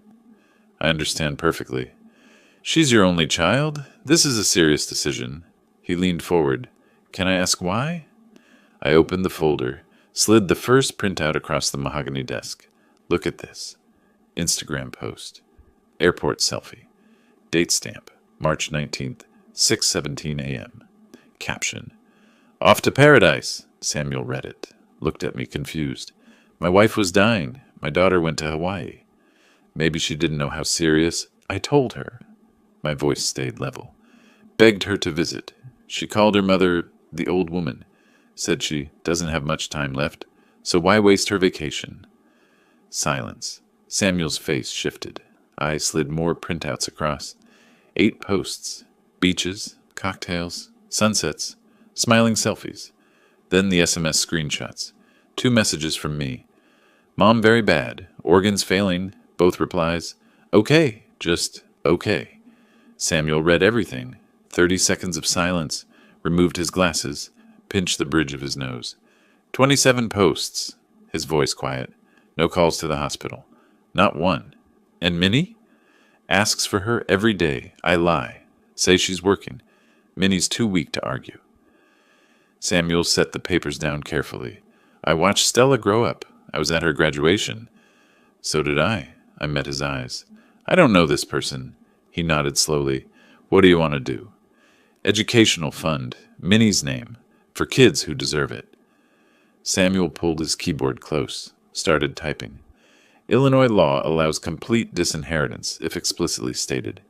I understand perfectly. She's your only child? This is a serious decision. He leaned forward. Can I ask why? I opened the folder, slid the first printout across the mahogany desk. Look at this. Instagram post. Airport selfie. Date stamp. March 19th, 6:17 a.m. Caption. Off to paradise. Samuel read it. Looked at me confused. My wife was dying. My daughter went to Hawaii. Maybe she didn't know how serious. I told her. My voice stayed level. Begged her to visit. She called her mother the old woman. Said she doesn't have much time left, so why waste her vacation? Silence. Samuel's face shifted. I slid more printouts across. 8 posts. Beaches, cocktails, sunsets, smiling selfies. Then the SMS screenshots. 2 messages from me. Mom very bad. Organs failing. Both replies. Okay. Just okay. Samuel read everything. 30 seconds of silence. Removed his glasses. Pinched the bridge of his nose. 27 posts. His voice quiet. No calls to the hospital. Not one. And Minnie? Asks for her every day. I lie. Say she's working. Minnie's too weak to argue. Samuel set the papers down carefully. I watched Stella grow up. I was at her graduation. So did I. I met his eyes. I don't know this person. He nodded slowly. What do you want to do? Educational fund. Minnie's name. For kids who deserve it. Samuel pulled his keyboard close. Started typing. Illinois law allows complete disinheritance, if explicitly stated.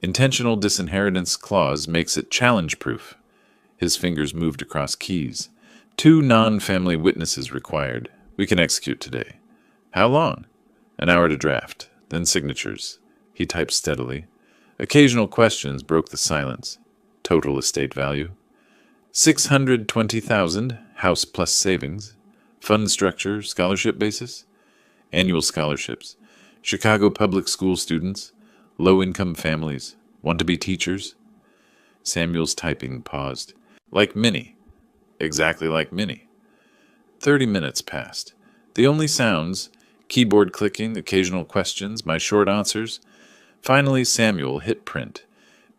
Intentional disinheritance clause makes it challenge-proof. His fingers moved across keys. 2 non-family witnesses required. We can execute today. How long? An hour to draft, then signatures. He typed steadily. Occasional questions broke the silence. Total estate value. 620,000, house plus savings. Fund structure, scholarship basis. Annual scholarships. Chicago public school students. Low-income families. Want to be teachers? Samuel's typing paused. Like Minnie. Exactly like Minnie. 30 minutes passed. The only sounds, keyboard clicking, occasional questions, my short answers. Finally, Samuel hit print.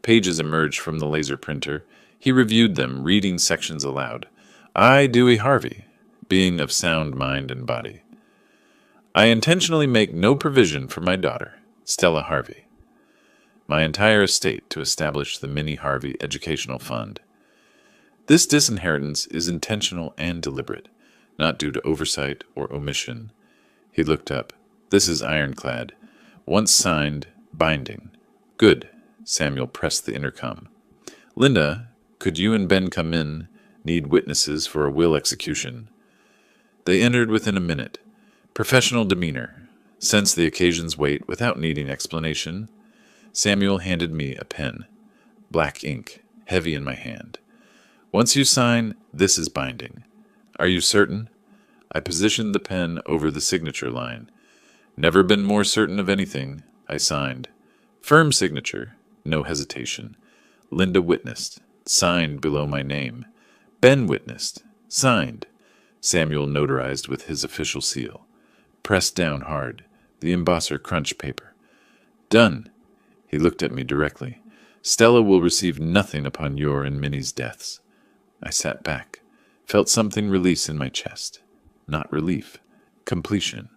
Pages emerged from the laser printer. He reviewed them, reading sections aloud. I, Dewey Harvey, being of sound mind and body. I intentionally make no provision for my daughter, Stella Harvey. My entire estate to establish the Minnie Harvey Educational Fund. This disinheritance is intentional and deliberate, not due to oversight or omission. He looked up. This is ironclad. Once signed, binding. Good. Samuel pressed the intercom. Linda, could you and Ben come in? Need witnesses for a will execution. They entered within a minute. Professional demeanor. Sensed the occasion's weight without needing explanation. Samuel handed me a pen. Black ink, heavy in my hand. Once you sign, this is binding. Are you certain? I positioned the pen over the signature line. Never been more certain of anything. I signed. Firm signature. No hesitation. Linda witnessed. Signed below my name. Ben witnessed. Signed. Samuel notarized with his official seal. Pressed down hard. The embosser crunched paper. Done. He looked at me directly. Stella will receive nothing upon your and Minnie's deaths. I sat back. Felt something release in my chest. Not relief. Completion.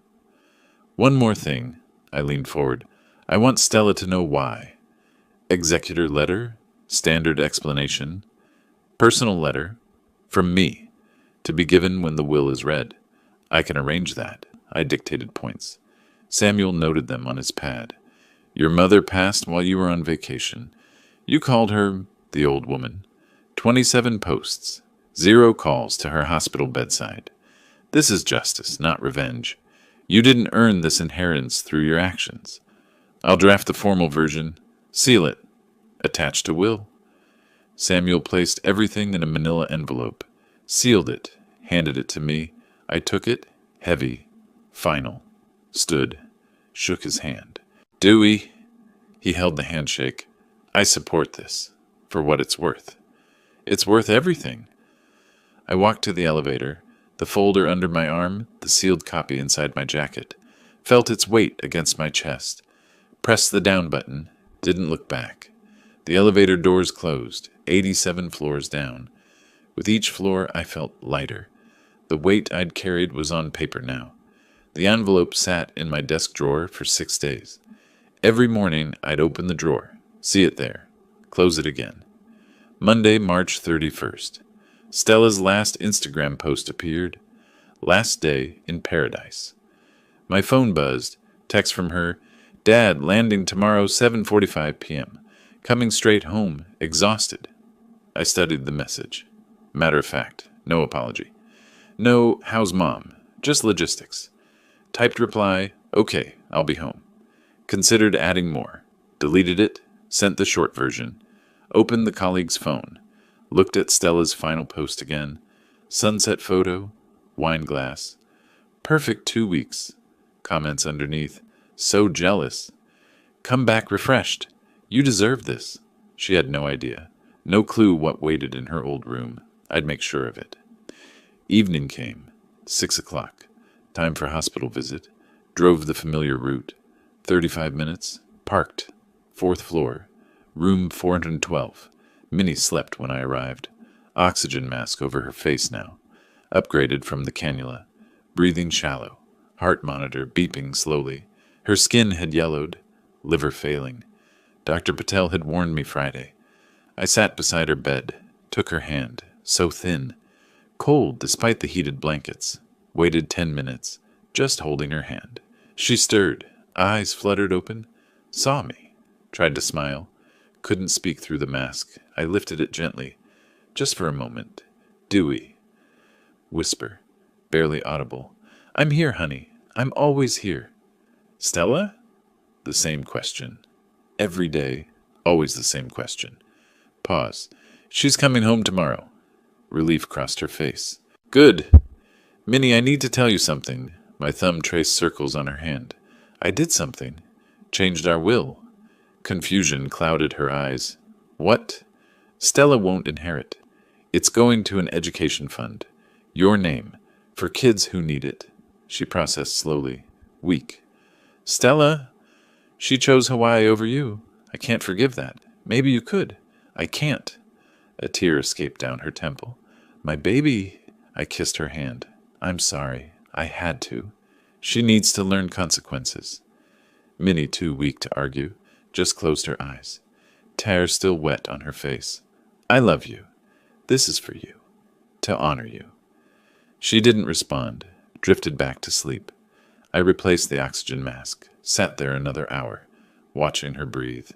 One more thing. I leaned forward. I want Stella to know why. Executor letter. Standard explanation. Personal letter. From me. To be given when the will is read. I can arrange that. I dictated points. Samuel noted them on his pad. Your mother passed while you were on vacation. You called her the old woman. 27 posts. 0 calls to her hospital bedside. This is justice, not revenge. You didn't earn this inheritance through your actions. I'll draft the formal version. Seal it. Attach to will. Samuel placed everything in a manila envelope. Sealed it. Handed it to me. I took it. Heavy. Final. Stood. shook his hand. Dewey, he held the handshake. I support this, for what it's worth. It's worth everything. I walked to the elevator, the folder under my arm, the sealed copy inside my jacket, felt its weight against my chest, pressed the down button, didn't look back. The elevator doors closed, 87 floors down. With each floor, I felt lighter. The weight I'd carried was on paper now. The envelope sat in my desk drawer for 6 days. Every morning, I'd open the drawer, see it there, close it again. Monday, March 31st. Stella's last Instagram post appeared. Last day in paradise. My phone buzzed. Text from her. Dad, landing tomorrow 7:45 p.m. Coming straight home, exhausted. I studied the message. Matter of fact, no apology. No, how's mom? Just logistics. Typed reply, okay, I'll be home. Considered adding more. Deleted it, sent the short version. Opened the colleague's phone. Looked at Stella's final post again. Sunset photo, wine glass. Perfect 2 weeks. Comments underneath. So jealous. Come back refreshed. You deserve this. She had no idea. No clue what waited in her old room. I'd make sure of it. Evening came. 6 o'clock. Time for hospital visit. Drove the familiar route. 35 minutes. Parked. 4th floor. Room 412. Minnie slept when I arrived. Oxygen mask over her face now. Upgraded from the cannula. Breathing shallow. Heart monitor beeping slowly. Her skin had yellowed. Liver failing. Dr. Patel had warned me Friday. I sat beside her bed. Took her hand. So thin. Cold despite the heated blankets. Waited 10 minutes. Just holding her hand. She stirred. Eyes fluttered open. Saw me. Tried to smile. Couldn't speak through the mask. I lifted it gently. Just for a moment. Dewey. Whisper. Barely audible. I'm here, honey. I'm always here. Stella? The same question. Every day. Always the same question. Pause. She's coming home tomorrow. Relief crossed her face. Good. Minnie, I need to tell you something. My thumb traced circles on her hand. I did something. Changed our will. Confusion clouded her eyes. What? Stella won't inherit. It's going to an education fund. Your name. For kids who need it. She processed slowly. Weak. Stella? She chose Hawaii over you. I can't forgive that. Maybe you could. I can't. A tear escaped down her temple. My baby. I kissed her hand. I'm sorry. I had to. She needs to learn consequences. Minnie, too weak to argue, just closed her eyes. Tear still wet on her face. I love you. This is for you. To honor you. She didn't respond, drifted back to sleep. I replaced the oxygen mask, sat there another hour, watching her breathe.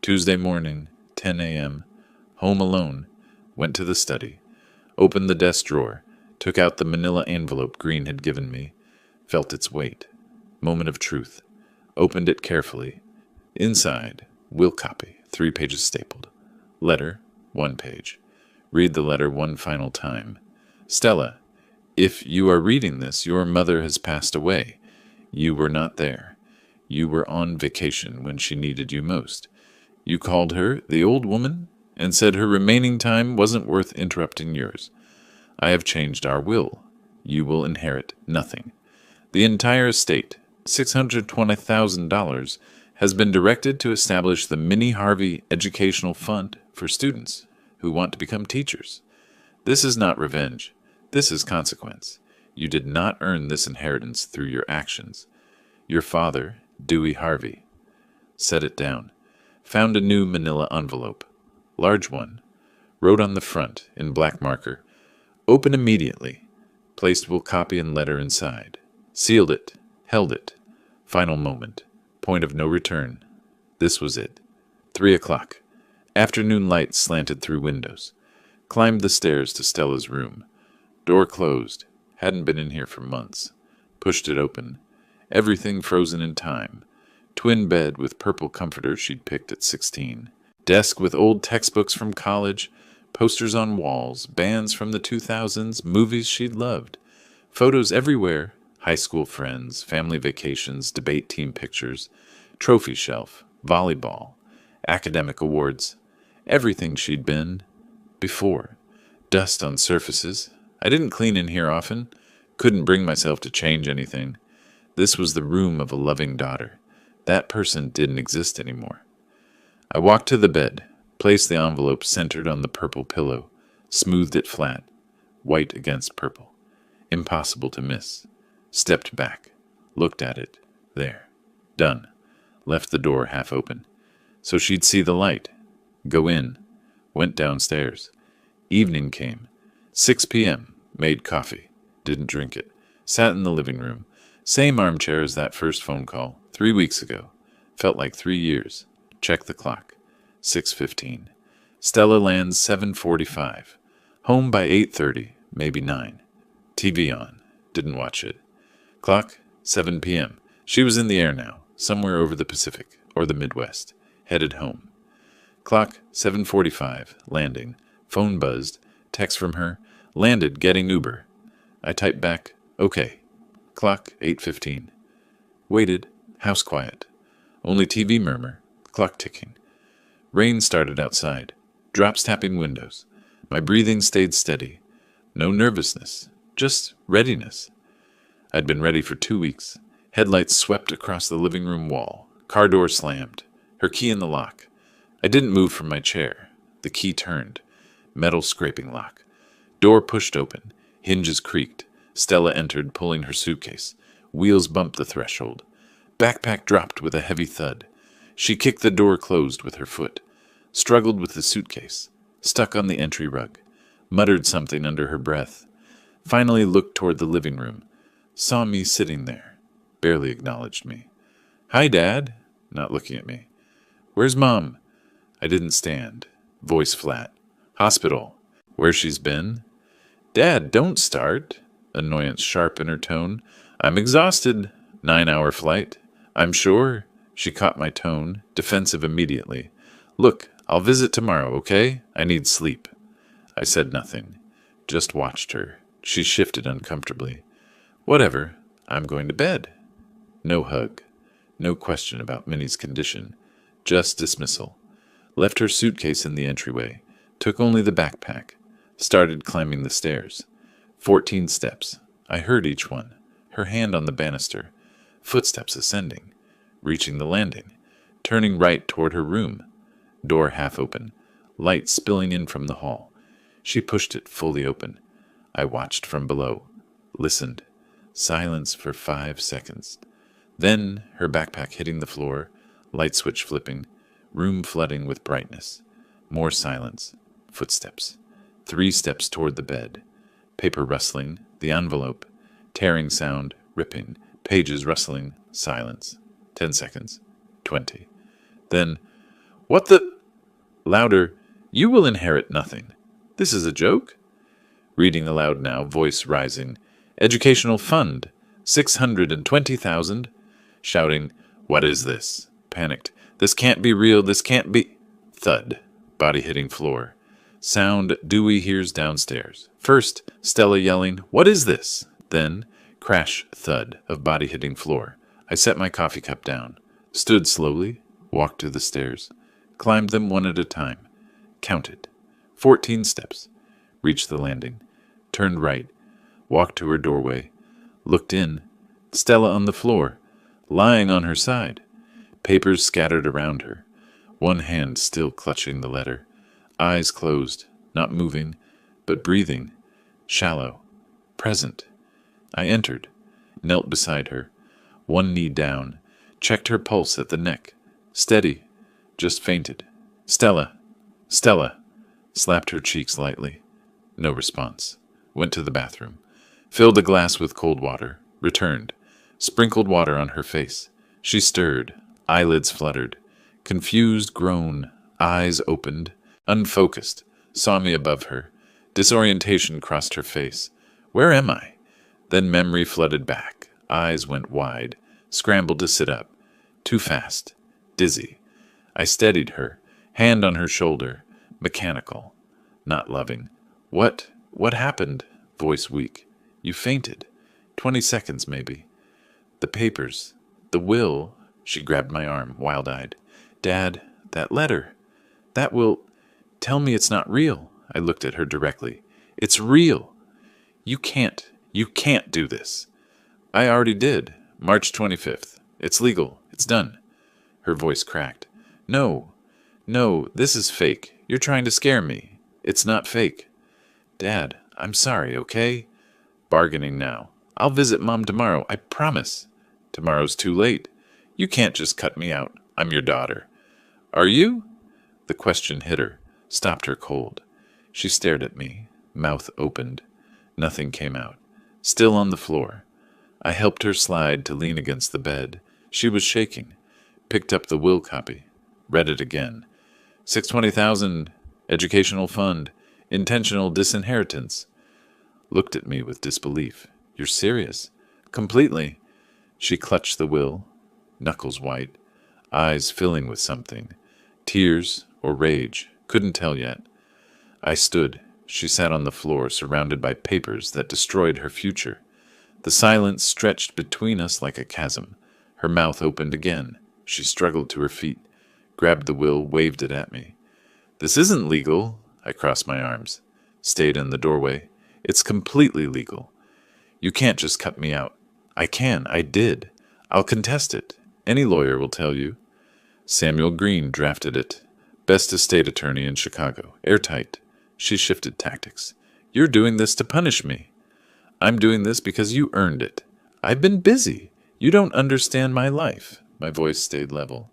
Tuesday morning, 10 a.m., home alone, went to the study, opened the desk drawer, took out the manila envelope Green had given me, felt its weight. Moment of truth. Opened it carefully. Inside, will copy, 3 pages stapled. Letter, 1 page. Read the letter one final time. Stella, if you are reading this, your mother has passed away. You were not there. You were on vacation when she needed you most. You called her the old woman and said her remaining time wasn't worth interrupting yours. I have changed our will. You will inherit nothing. The entire estate, $620,000, has been directed to establish the Minnie Harvey Educational Fund for students who want to become teachers. This is not revenge. This is consequence. You did not earn this inheritance through your actions. Your father, Dewey Harvey. Set it down. Found a new manila envelope. Large one. Wrote on the front, in black marker, open immediately. Placed will copy and letter inside. Sealed it. Held it. Final moment. Point of no return. This was it. 3 o'clock. Afternoon light slanted through windows. Climbed the stairs to Stella's room. Door closed. Hadn't been in here for months. Pushed it open. Everything frozen in time. Twin bed with purple comforter she'd picked at 16. Desk with old textbooks from college. Posters on walls. Bands from the 2000s. Movies she'd loved. Photos everywhere. High school friends, family vacations, debate team pictures, trophy shelf, volleyball, academic awards, everything she'd been before. Dust on surfaces. I didn't clean in here often. Couldn't bring myself to change anything. This was the room of a loving daughter. That person didn't exist anymore. I walked to the bed, placed the envelope centered on the purple pillow, smoothed it flat, white against purple. Impossible to miss. Stepped back, looked at it. There. Done. Left the door half open. So she'd see the light. Go in. Went downstairs. Evening came. 6 p.m. Made coffee. Didn't drink it. Sat in the living room. Same armchair as that first phone call, 3 weeks ago. Felt like 3 years. Check the clock. 6:15. Stella lands 7:45. Home by 8:30, maybe 9. TV on. Didn't watch it. Clock, 7 p.m. She was in the air now, somewhere over the Pacific, or the Midwest. Headed home. Clock, 7:45. Landing. Phone buzzed. Text from her. Landed, getting Uber. I typed back, okay. Clock, 8:15. Waited. House quiet. Only TV murmur. Clock ticking. Rain started outside. Drops tapping windows. My breathing stayed steady. No nervousness. Just readiness. I'd been ready for 2 weeks. Headlights swept across the living room wall. Car door slammed. Her key in the lock. I didn't move from my chair. The key turned. Metal scraping lock. Door pushed open. Hinges creaked. Stella entered, pulling her suitcase. Wheels bumped the threshold. Backpack dropped with a heavy thud. She kicked the door closed with her foot. Struggled with the suitcase. Stuck on the entry rug. Muttered something under her breath. Finally looked toward the living room. Saw me sitting there. Barely acknowledged me. Hi, Dad. Not looking at me. Where's Mom? I didn't stand. Voice flat. Hospital. Where she's been? Dad, don't start. Annoyance sharp in her tone. I'm exhausted. 9-hour flight. I'm sure. She caught my tone, defensive immediately. Look, I'll visit tomorrow, okay? I need sleep. I said nothing. Just watched her. She shifted uncomfortably. Whatever. I'm going to bed. No hug. No question about Minnie's condition. Just dismissal. Left her suitcase in the entryway. Took only the backpack. Started climbing the stairs. 14 steps. I heard each one. Her hand on the banister. Footsteps ascending. Reaching the landing. Turning right toward her room. Door half open. Light spilling in from the hall. She pushed it fully open. I watched from below. Listened. Silence for 5 seconds. Then her backpack hitting the floor. Light switch flipping. Room flooding with brightness. More silence. Footsteps. 3 steps toward the bed. Paper rustling. The envelope. Tearing sound. Ripping. Pages rustling. Silence. 10 seconds. 20. Then, what the... Louder. You will inherit nothing. This is a joke? Reading aloud now, voice rising. Educational fund. 620,000. Shouting, what is this? Panicked. This can't be real. This can't be... Thud. Body hitting floor. Sound Dewey hears downstairs. First, Stella yelling, what is this? Then, crash, thud of body hitting floor. I set my coffee cup down. Stood slowly. Walked to the stairs. Climbed them one at a time. Counted. 14 steps. Reached the landing. Turned right. Walked to her doorway. Looked in. Stella on the floor. Lying on her side. Papers scattered around her. One hand still clutching the letter. Eyes closed. Not moving, but breathing. Shallow. Present. I entered. Knelt beside her. One knee down. Checked her pulse at the neck. Steady. Just fainted. Stella. Stella. Slapped her cheeks lightly. No response. Went to the bathroom. Filled a glass with cold water. Returned. Sprinkled water on her face. She stirred. Eyelids fluttered. Confused groan. Eyes opened. Unfocused. Saw me above her. Disorientation crossed her face. Where am I? Then memory flooded back. Eyes went wide. Scrambled to sit up. Too fast. Dizzy. I steadied her. Hand on her shoulder. Mechanical. Not loving. What happened? Voice weak. You fainted. 20 seconds, maybe. The papers. The will. She grabbed my arm, wild-eyed. Dad, that letter. That will... Tell me it's not real. I looked at her directly. It's real. You can't do this. I already did. March 25th. It's legal. It's done. Her voice cracked. No, this is fake. You're trying to scare me. It's not fake. Dad, I'm sorry, okay? Bargaining now. I'll visit Mom tomorrow, I promise. Tomorrow's too late. You can't just cut me out. I'm your daughter. Are you? The question hit her, stopped her cold. She stared at me, mouth opened. Nothing came out. Still on the floor. I helped her slide to lean against the bed. She was shaking. Picked up the will copy. Read it again. 620,000, educational fund, intentional disinheritance. Looked at me with disbelief. You're serious? Completely. She clutched the will, knuckles white, eyes filling with something. Tears or rage, couldn't tell yet. I stood. She sat on the floor, surrounded by papers that destroyed her future. The silence stretched between us like a chasm. Her mouth opened again. She struggled to her feet, grabbed the will, waved it at me. This isn't legal. I crossed my arms, stayed in the doorway. It's completely legal. You can't just cut me out. I can. I did. I'll contest it. Any lawyer will tell you. Samuel Green drafted it. Best estate attorney in Chicago. Airtight. She shifted tactics. You're doing this to punish me. I'm doing this because you earned it. I've been busy. You don't understand my life. My voice stayed level.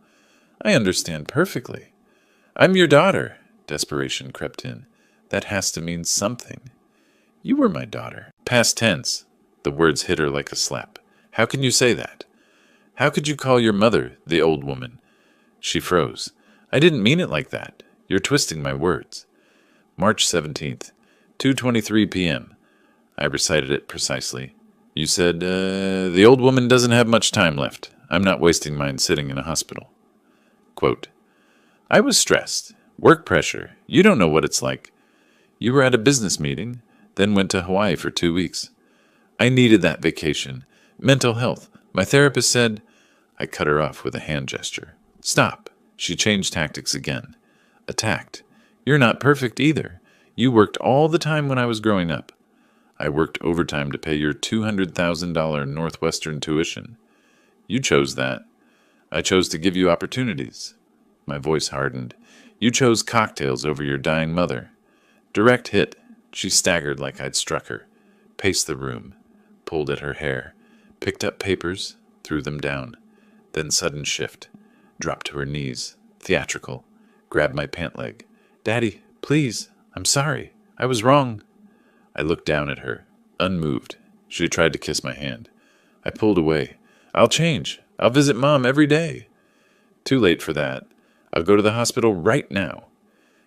I understand perfectly. I'm your daughter. Desperation crept in. That has to mean something. You were my daughter. Past tense. The words hit her like a slap. How can you say that? How could you call your mother the old woman? She froze. I didn't mean it like that. You're twisting my words. March 17th, 2:23 p.m. I recited it precisely. You said, the old woman doesn't have much time left. I'm not wasting mine sitting in a hospital. Quote, I was stressed. Work pressure. You don't know what it's like. You were at a business meeting, then went to Hawaii for 2 weeks. I needed that vacation. Mental health. My therapist said... I cut her off with a hand gesture. Stop. She changed tactics again. Attacked. You're not perfect either. You worked all the time when I was growing up. I worked overtime to pay your $200,000 Northwestern tuition. You chose that. I chose to give you opportunities. My voice hardened. You chose cocktails over your dying mother. Direct hit. She staggered like I'd struck her. Paced the room. Pulled at her hair. Picked up papers. Threw them down. Then sudden shift. Dropped to her knees. Theatrical. Grabbed my pant leg. Daddy, please. I'm sorry. I was wrong. I looked down at her, unmoved. She tried to kiss my hand. I pulled away. I'll change. I'll visit Mom every day. Too late for that. I'll go to the hospital right now.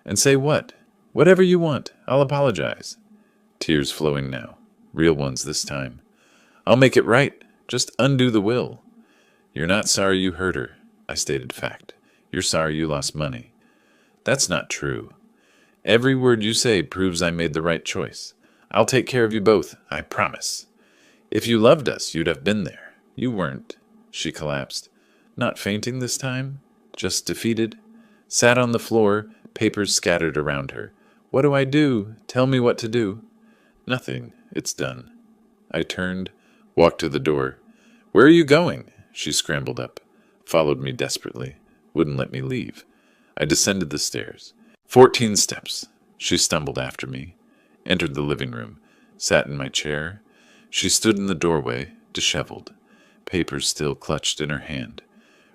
And say what? Whatever you want. I'll apologize. Tears flowing now. Real ones this time. I'll make it right. Just undo the will. You're not sorry you hurt her. I stated fact. You're sorry you lost money. That's not true. Every word you say proves I made the right choice. I'll take care of you both, I promise. If you loved us, you'd have been there. You weren't. She collapsed. Not fainting this time, just defeated. Sat on the floor, papers scattered around her. What do I do? Tell me what to do. Nothing. It's done. I turned, walked to the door. Where are you going? She scrambled up, followed me desperately, wouldn't let me leave. I descended the stairs. 14 steps. She stumbled after me, entered the living room, sat in my chair. She stood in the doorway, disheveled, papers still clutched in her hand.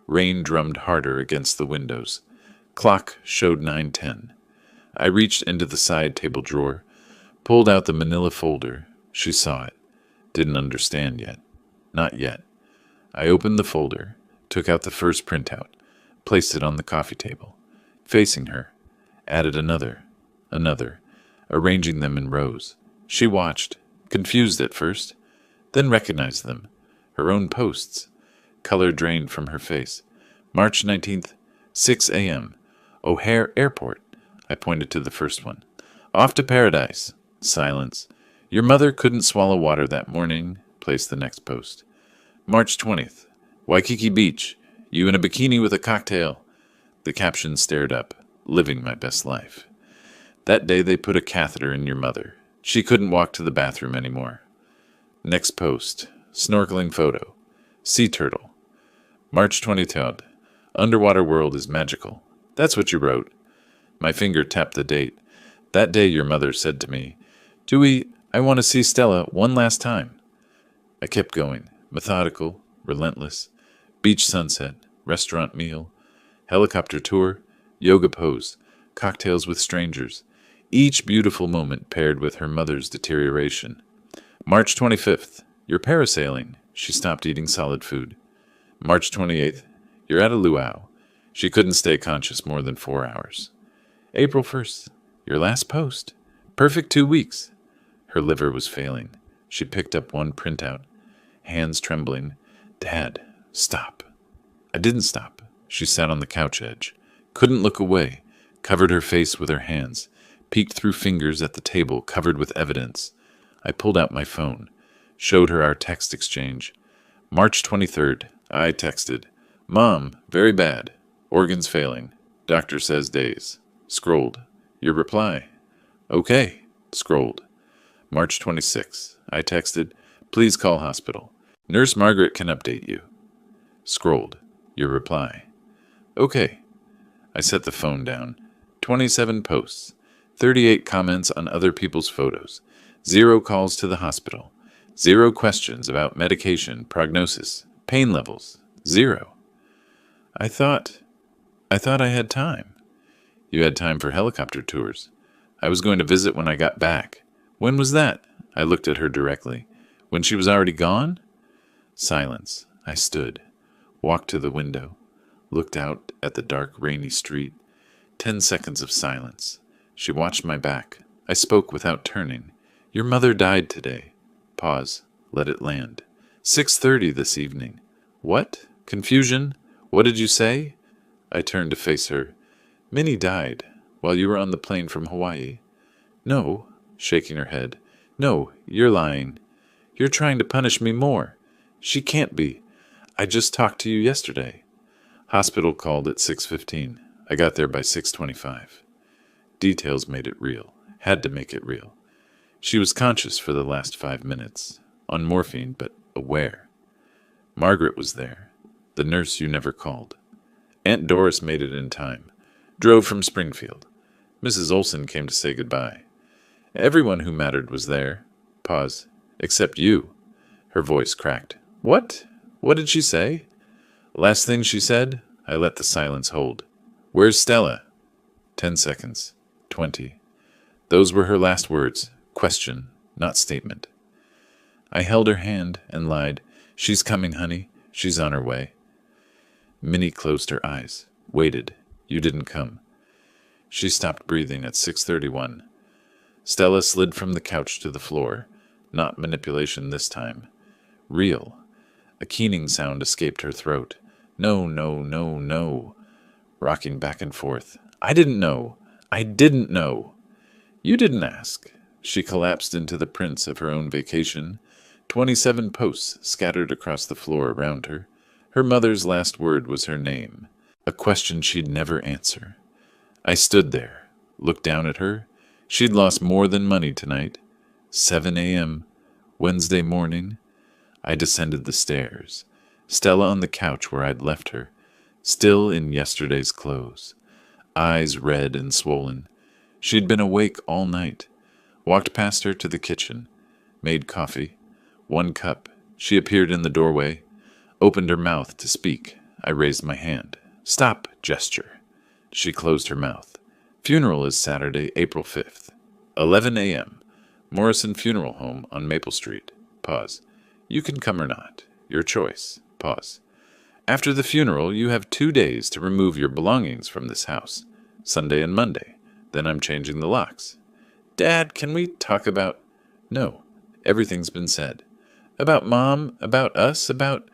Rain drummed harder against the windows. Clock showed 9:10. I reached into the side table drawer, pulled out the manila folder. She saw it. Didn't understand yet. Not yet. I opened the folder, took out the first printout, placed it on the coffee table, facing her, added another, arranging them in rows. She watched, confused at first, then recognized them. Her own posts. Color drained from her face. March 19th, 6 a.m. O'Hare Airport. I pointed to the first one. Off to paradise. Silence. Your mother couldn't swallow water that morning. replaced the next post. March 20th. Waikiki Beach. You in a bikini with a cocktail. The caption stared up. Living my best life. That day they put a catheter in your mother. She couldn't walk to the bathroom anymore. Next post. Snorkeling photo. Sea turtle. March 23rd. Underwater world is magical. That's what you wrote. My finger tapped the date. That day your mother said to me, Dewey, I want to see Stella one last time. I kept going. Methodical, relentless. Beach sunset, restaurant meal, helicopter tour, yoga pose, cocktails with strangers. Each beautiful moment paired with her mother's deterioration. March 25th. You're parasailing. She stopped eating solid food. March 28th. You're at a luau. She couldn't stay conscious more than 4 hours. April 1st. Your last post. Perfect 2 weeks. Her liver was failing. She picked up one printout, hands trembling. Dad, stop. I didn't stop. She sat on the couch edge, couldn't look away, covered her face with her hands, peeked through fingers at the table covered with evidence. I pulled out my phone, showed her our text exchange. March 23rd, I texted, Mom, very bad. Organs failing. Doctor says days. Scrolled. Your reply. Okay. Scrolled. March 26th, I texted, please call hospital. Nurse Margaret can update you. Scrolled. Your reply. Okay. I set the phone down. 27 posts. 38 comments on other people's photos. 0 calls to the hospital. 0 questions about medication, prognosis, pain levels. 0. I thought I had time. You had time for helicopter tours. I was going to visit when I got back. When was that? I looked at her directly. When she was already gone? Silence. I stood, walked to the window, looked out at the dark, rainy street. 10 seconds of silence. She watched my back. I spoke without turning. Your mother died today. Pause. Let it land. 6:30 this evening. What? Confusion? What did you say? I turned to face her. Minnie died while you were on the plane from Hawaii. No, shaking her head. No, you're lying. You're trying to punish me more. She can't be. I just talked to you yesterday. Hospital called at 6:15. I got there by 6:25. Details made it real. Had to make it real. She was conscious for the last 5 minutes. On morphine, but aware. Margaret was there. The nurse you never called. Aunt Doris made it in time. Drove from Springfield. Mrs. Olson came to say goodbye. Everyone who mattered was there. Pause. Except you. Her voice cracked. What? What did she say? Last thing she said, I let the silence hold. Where's Stella? 10 seconds. 20. Those were her last words. Question, not statement. I held her hand and lied. She's coming, honey. She's on her way. Minnie closed her eyes. Waited. You didn't come. She stopped breathing at 6:31. Stella slid from the couch to the floor. Not manipulation this time. Real. A keening sound escaped her throat. No, no, no, no. Rocking back and forth. I didn't know. I didn't know. You didn't ask. She collapsed into the prints of her own vacation. 27 posts scattered across the floor around her. Her mother's last word was her name. A question she'd never answer. I stood there, looked down at her. She'd lost more than money tonight. 7 a.m., Wednesday morning. I descended the stairs. Stella on the couch where I'd left her, still in yesterday's clothes. Eyes red and swollen. She'd been awake all night. Walked past her to the kitchen. Made coffee. 1 cup. She appeared in the doorway. Opened her mouth to speak. I raised my hand. Stop gesture. She closed her mouth. Funeral is Saturday, April 5th. 11 a.m. Morrison Funeral Home on Maple Street. Pause. You can come or not. Your choice. Pause. After the funeral, you have 2 days to remove your belongings from this house. Sunday and Monday. Then I'm changing the locks. Dad, can we talk about... No. Everything's been said. About Mom, about us, about...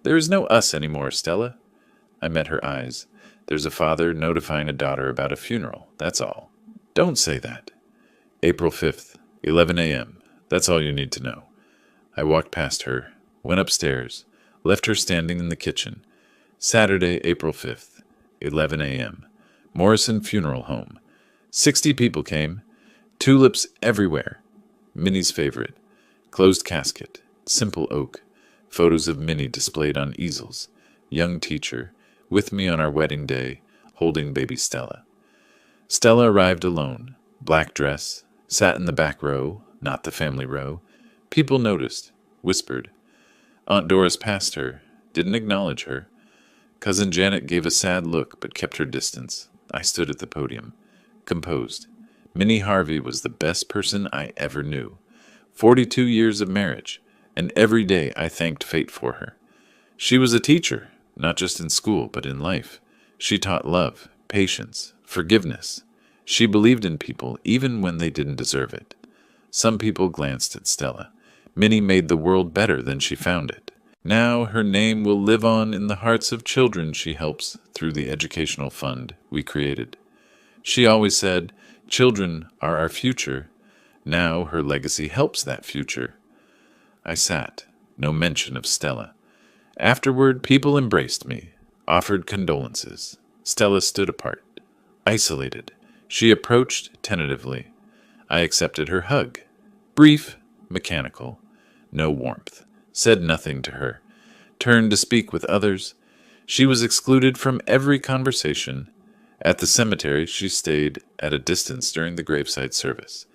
There is no us anymore, Stella. I met her eyes. There's a father notifying a daughter about a funeral, that's all. Don't say that. April 5th, 11 a.m. That's all you need to know. I walked past her, went upstairs, left her standing in the kitchen. Saturday, April 5th, 11 a.m. Morrison Funeral Home. 60 people came. Tulips everywhere. Minnie's favorite. Closed casket. Simple oak. Photos of Minnie displayed on easels. Young teacher. With me on our wedding day, holding baby Stella. Stella arrived alone. Black dress. Sat in the back row, not the family row. People noticed. Whispered. Aunt Doris passed her. Didn't acknowledge her. Cousin Janet gave a sad look, but kept her distance. I stood at the podium. Composed. Minnie Harvey was the best person I ever knew. 42 years of marriage, and every day I thanked fate for her. She was a teacher, not just in school, but in life. She taught love, patience, forgiveness. She believed in people even when they didn't deserve it. Some people glanced at Stella. Minnie made the world better than she found it. Now her name will live on in the hearts of children she helps through the educational fund we created. She always said, "Children are our future." Now her legacy helps that future. I sat. No mention of Stella. Afterward, people embraced me, offered condolences. Stella stood apart, isolated. She approached tentatively. I accepted her hug. Brief, mechanical. No warmth. Said nothing to her. Turned to speak with others. She was excluded from every conversation. At the cemetery, she stayed at a distance during the graveside service.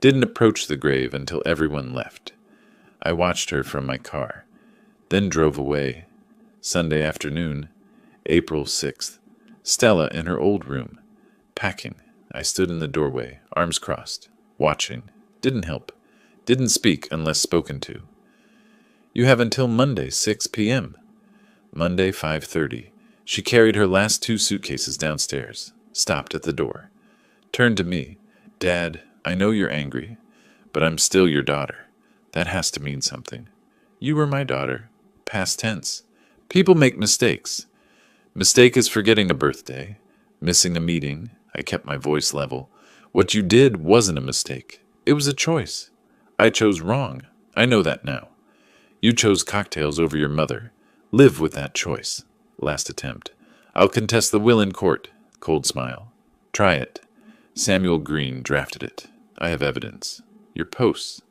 Didn't approach the grave until everyone left. I watched her from my car, then drove away. Sunday afternoon, April 6th. Stella in her old room, packing. I stood in the doorway, arms crossed, watching. Didn't help. Didn't speak unless spoken to. You have until Monday, 6 p.m. Monday, 5:30. She carried her last 2 suitcases downstairs, stopped at the door. Turned to me. Dad, I know you're angry, but I'm still your daughter. That has to mean something. You were my daughter. Past tense. People make mistakes. Mistake is forgetting a birthday, missing a meeting. I kept my voice level. What you did wasn't a mistake. It was a choice. I chose wrong. I know that now. You chose cocktails over your mother. Live with that choice. Last attempt. I'll contest the will in court. Cold smile. Try it. Samuel Green drafted it. I have evidence. Your posts.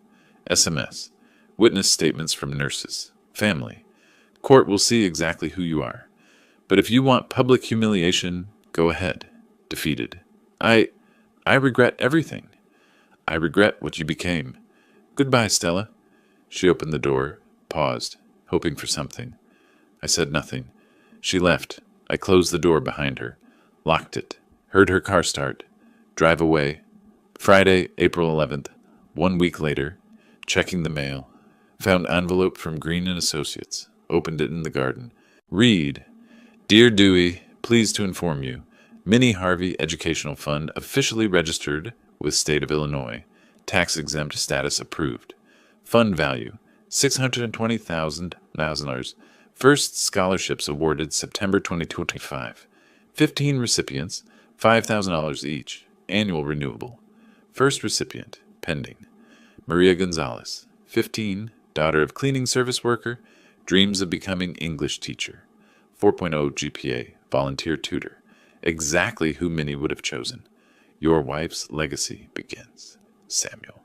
SMS. Witness statements from nurses. Family. Court will see exactly who you are. But if you want public humiliation, go ahead. Defeated. I regret everything. I regret what you became. Goodbye, Stella. She opened the door, paused, hoping for something. I said nothing. She left. I closed the door behind her, locked it, heard her car start, drive away. Friday, April 11th, 1 week later, checking the mail, found envelope from Green and Associates, opened it in the garden. Read, Dear Dewey, pleased to inform you, Minnie Harvey Educational Fund officially registered with State of Illinois. Tax-exempt status approved. Fund value, $620,000. First scholarships awarded September 2025. 15 recipients, $5,000 each. Annual renewable. First recipient, pending. Maria Gonzalez, 15, daughter of cleaning service worker, dreams of becoming English teacher. 4.0 GPA, volunteer tutor. Exactly who Minnie would have chosen. Your wife's legacy begins. Samuel.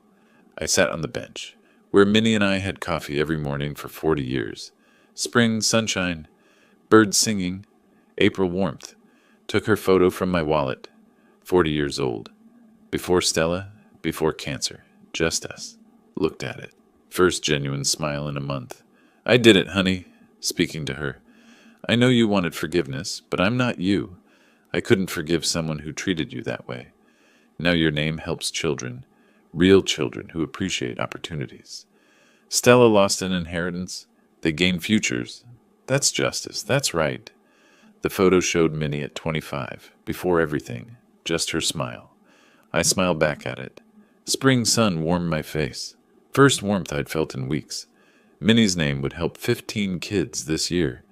I sat on the bench, where Minnie and I had coffee every morning for 40 years. Spring sunshine, birds singing, April warmth. Took her photo from my wallet. 40 years old. Before Stella, before cancer. Just us. Looked at it. First genuine smile in a month. I did it, honey. Speaking to her. I know you wanted forgiveness, but I'm not you. I couldn't forgive someone who treated you that way. Now your name helps children. Real children who appreciate opportunities. Stella lost an inheritance. They gain futures. That's justice. That's right. The photo showed Minnie at 25, before everything, just her smile. I smiled back at it. Spring sun warmed my face. First warmth I'd felt in weeks. Minnie's name would help 15 kids this year.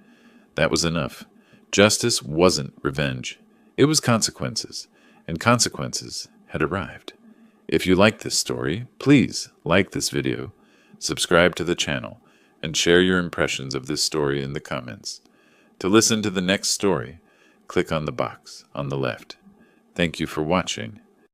That was enough. Justice wasn't revenge. It was consequences, and consequences had arrived. If you like this story, please like this video. subscribe to the channel, and share your impressions of this story in the comments. To listen to the next story, click on the box on the left. Thank you for watching,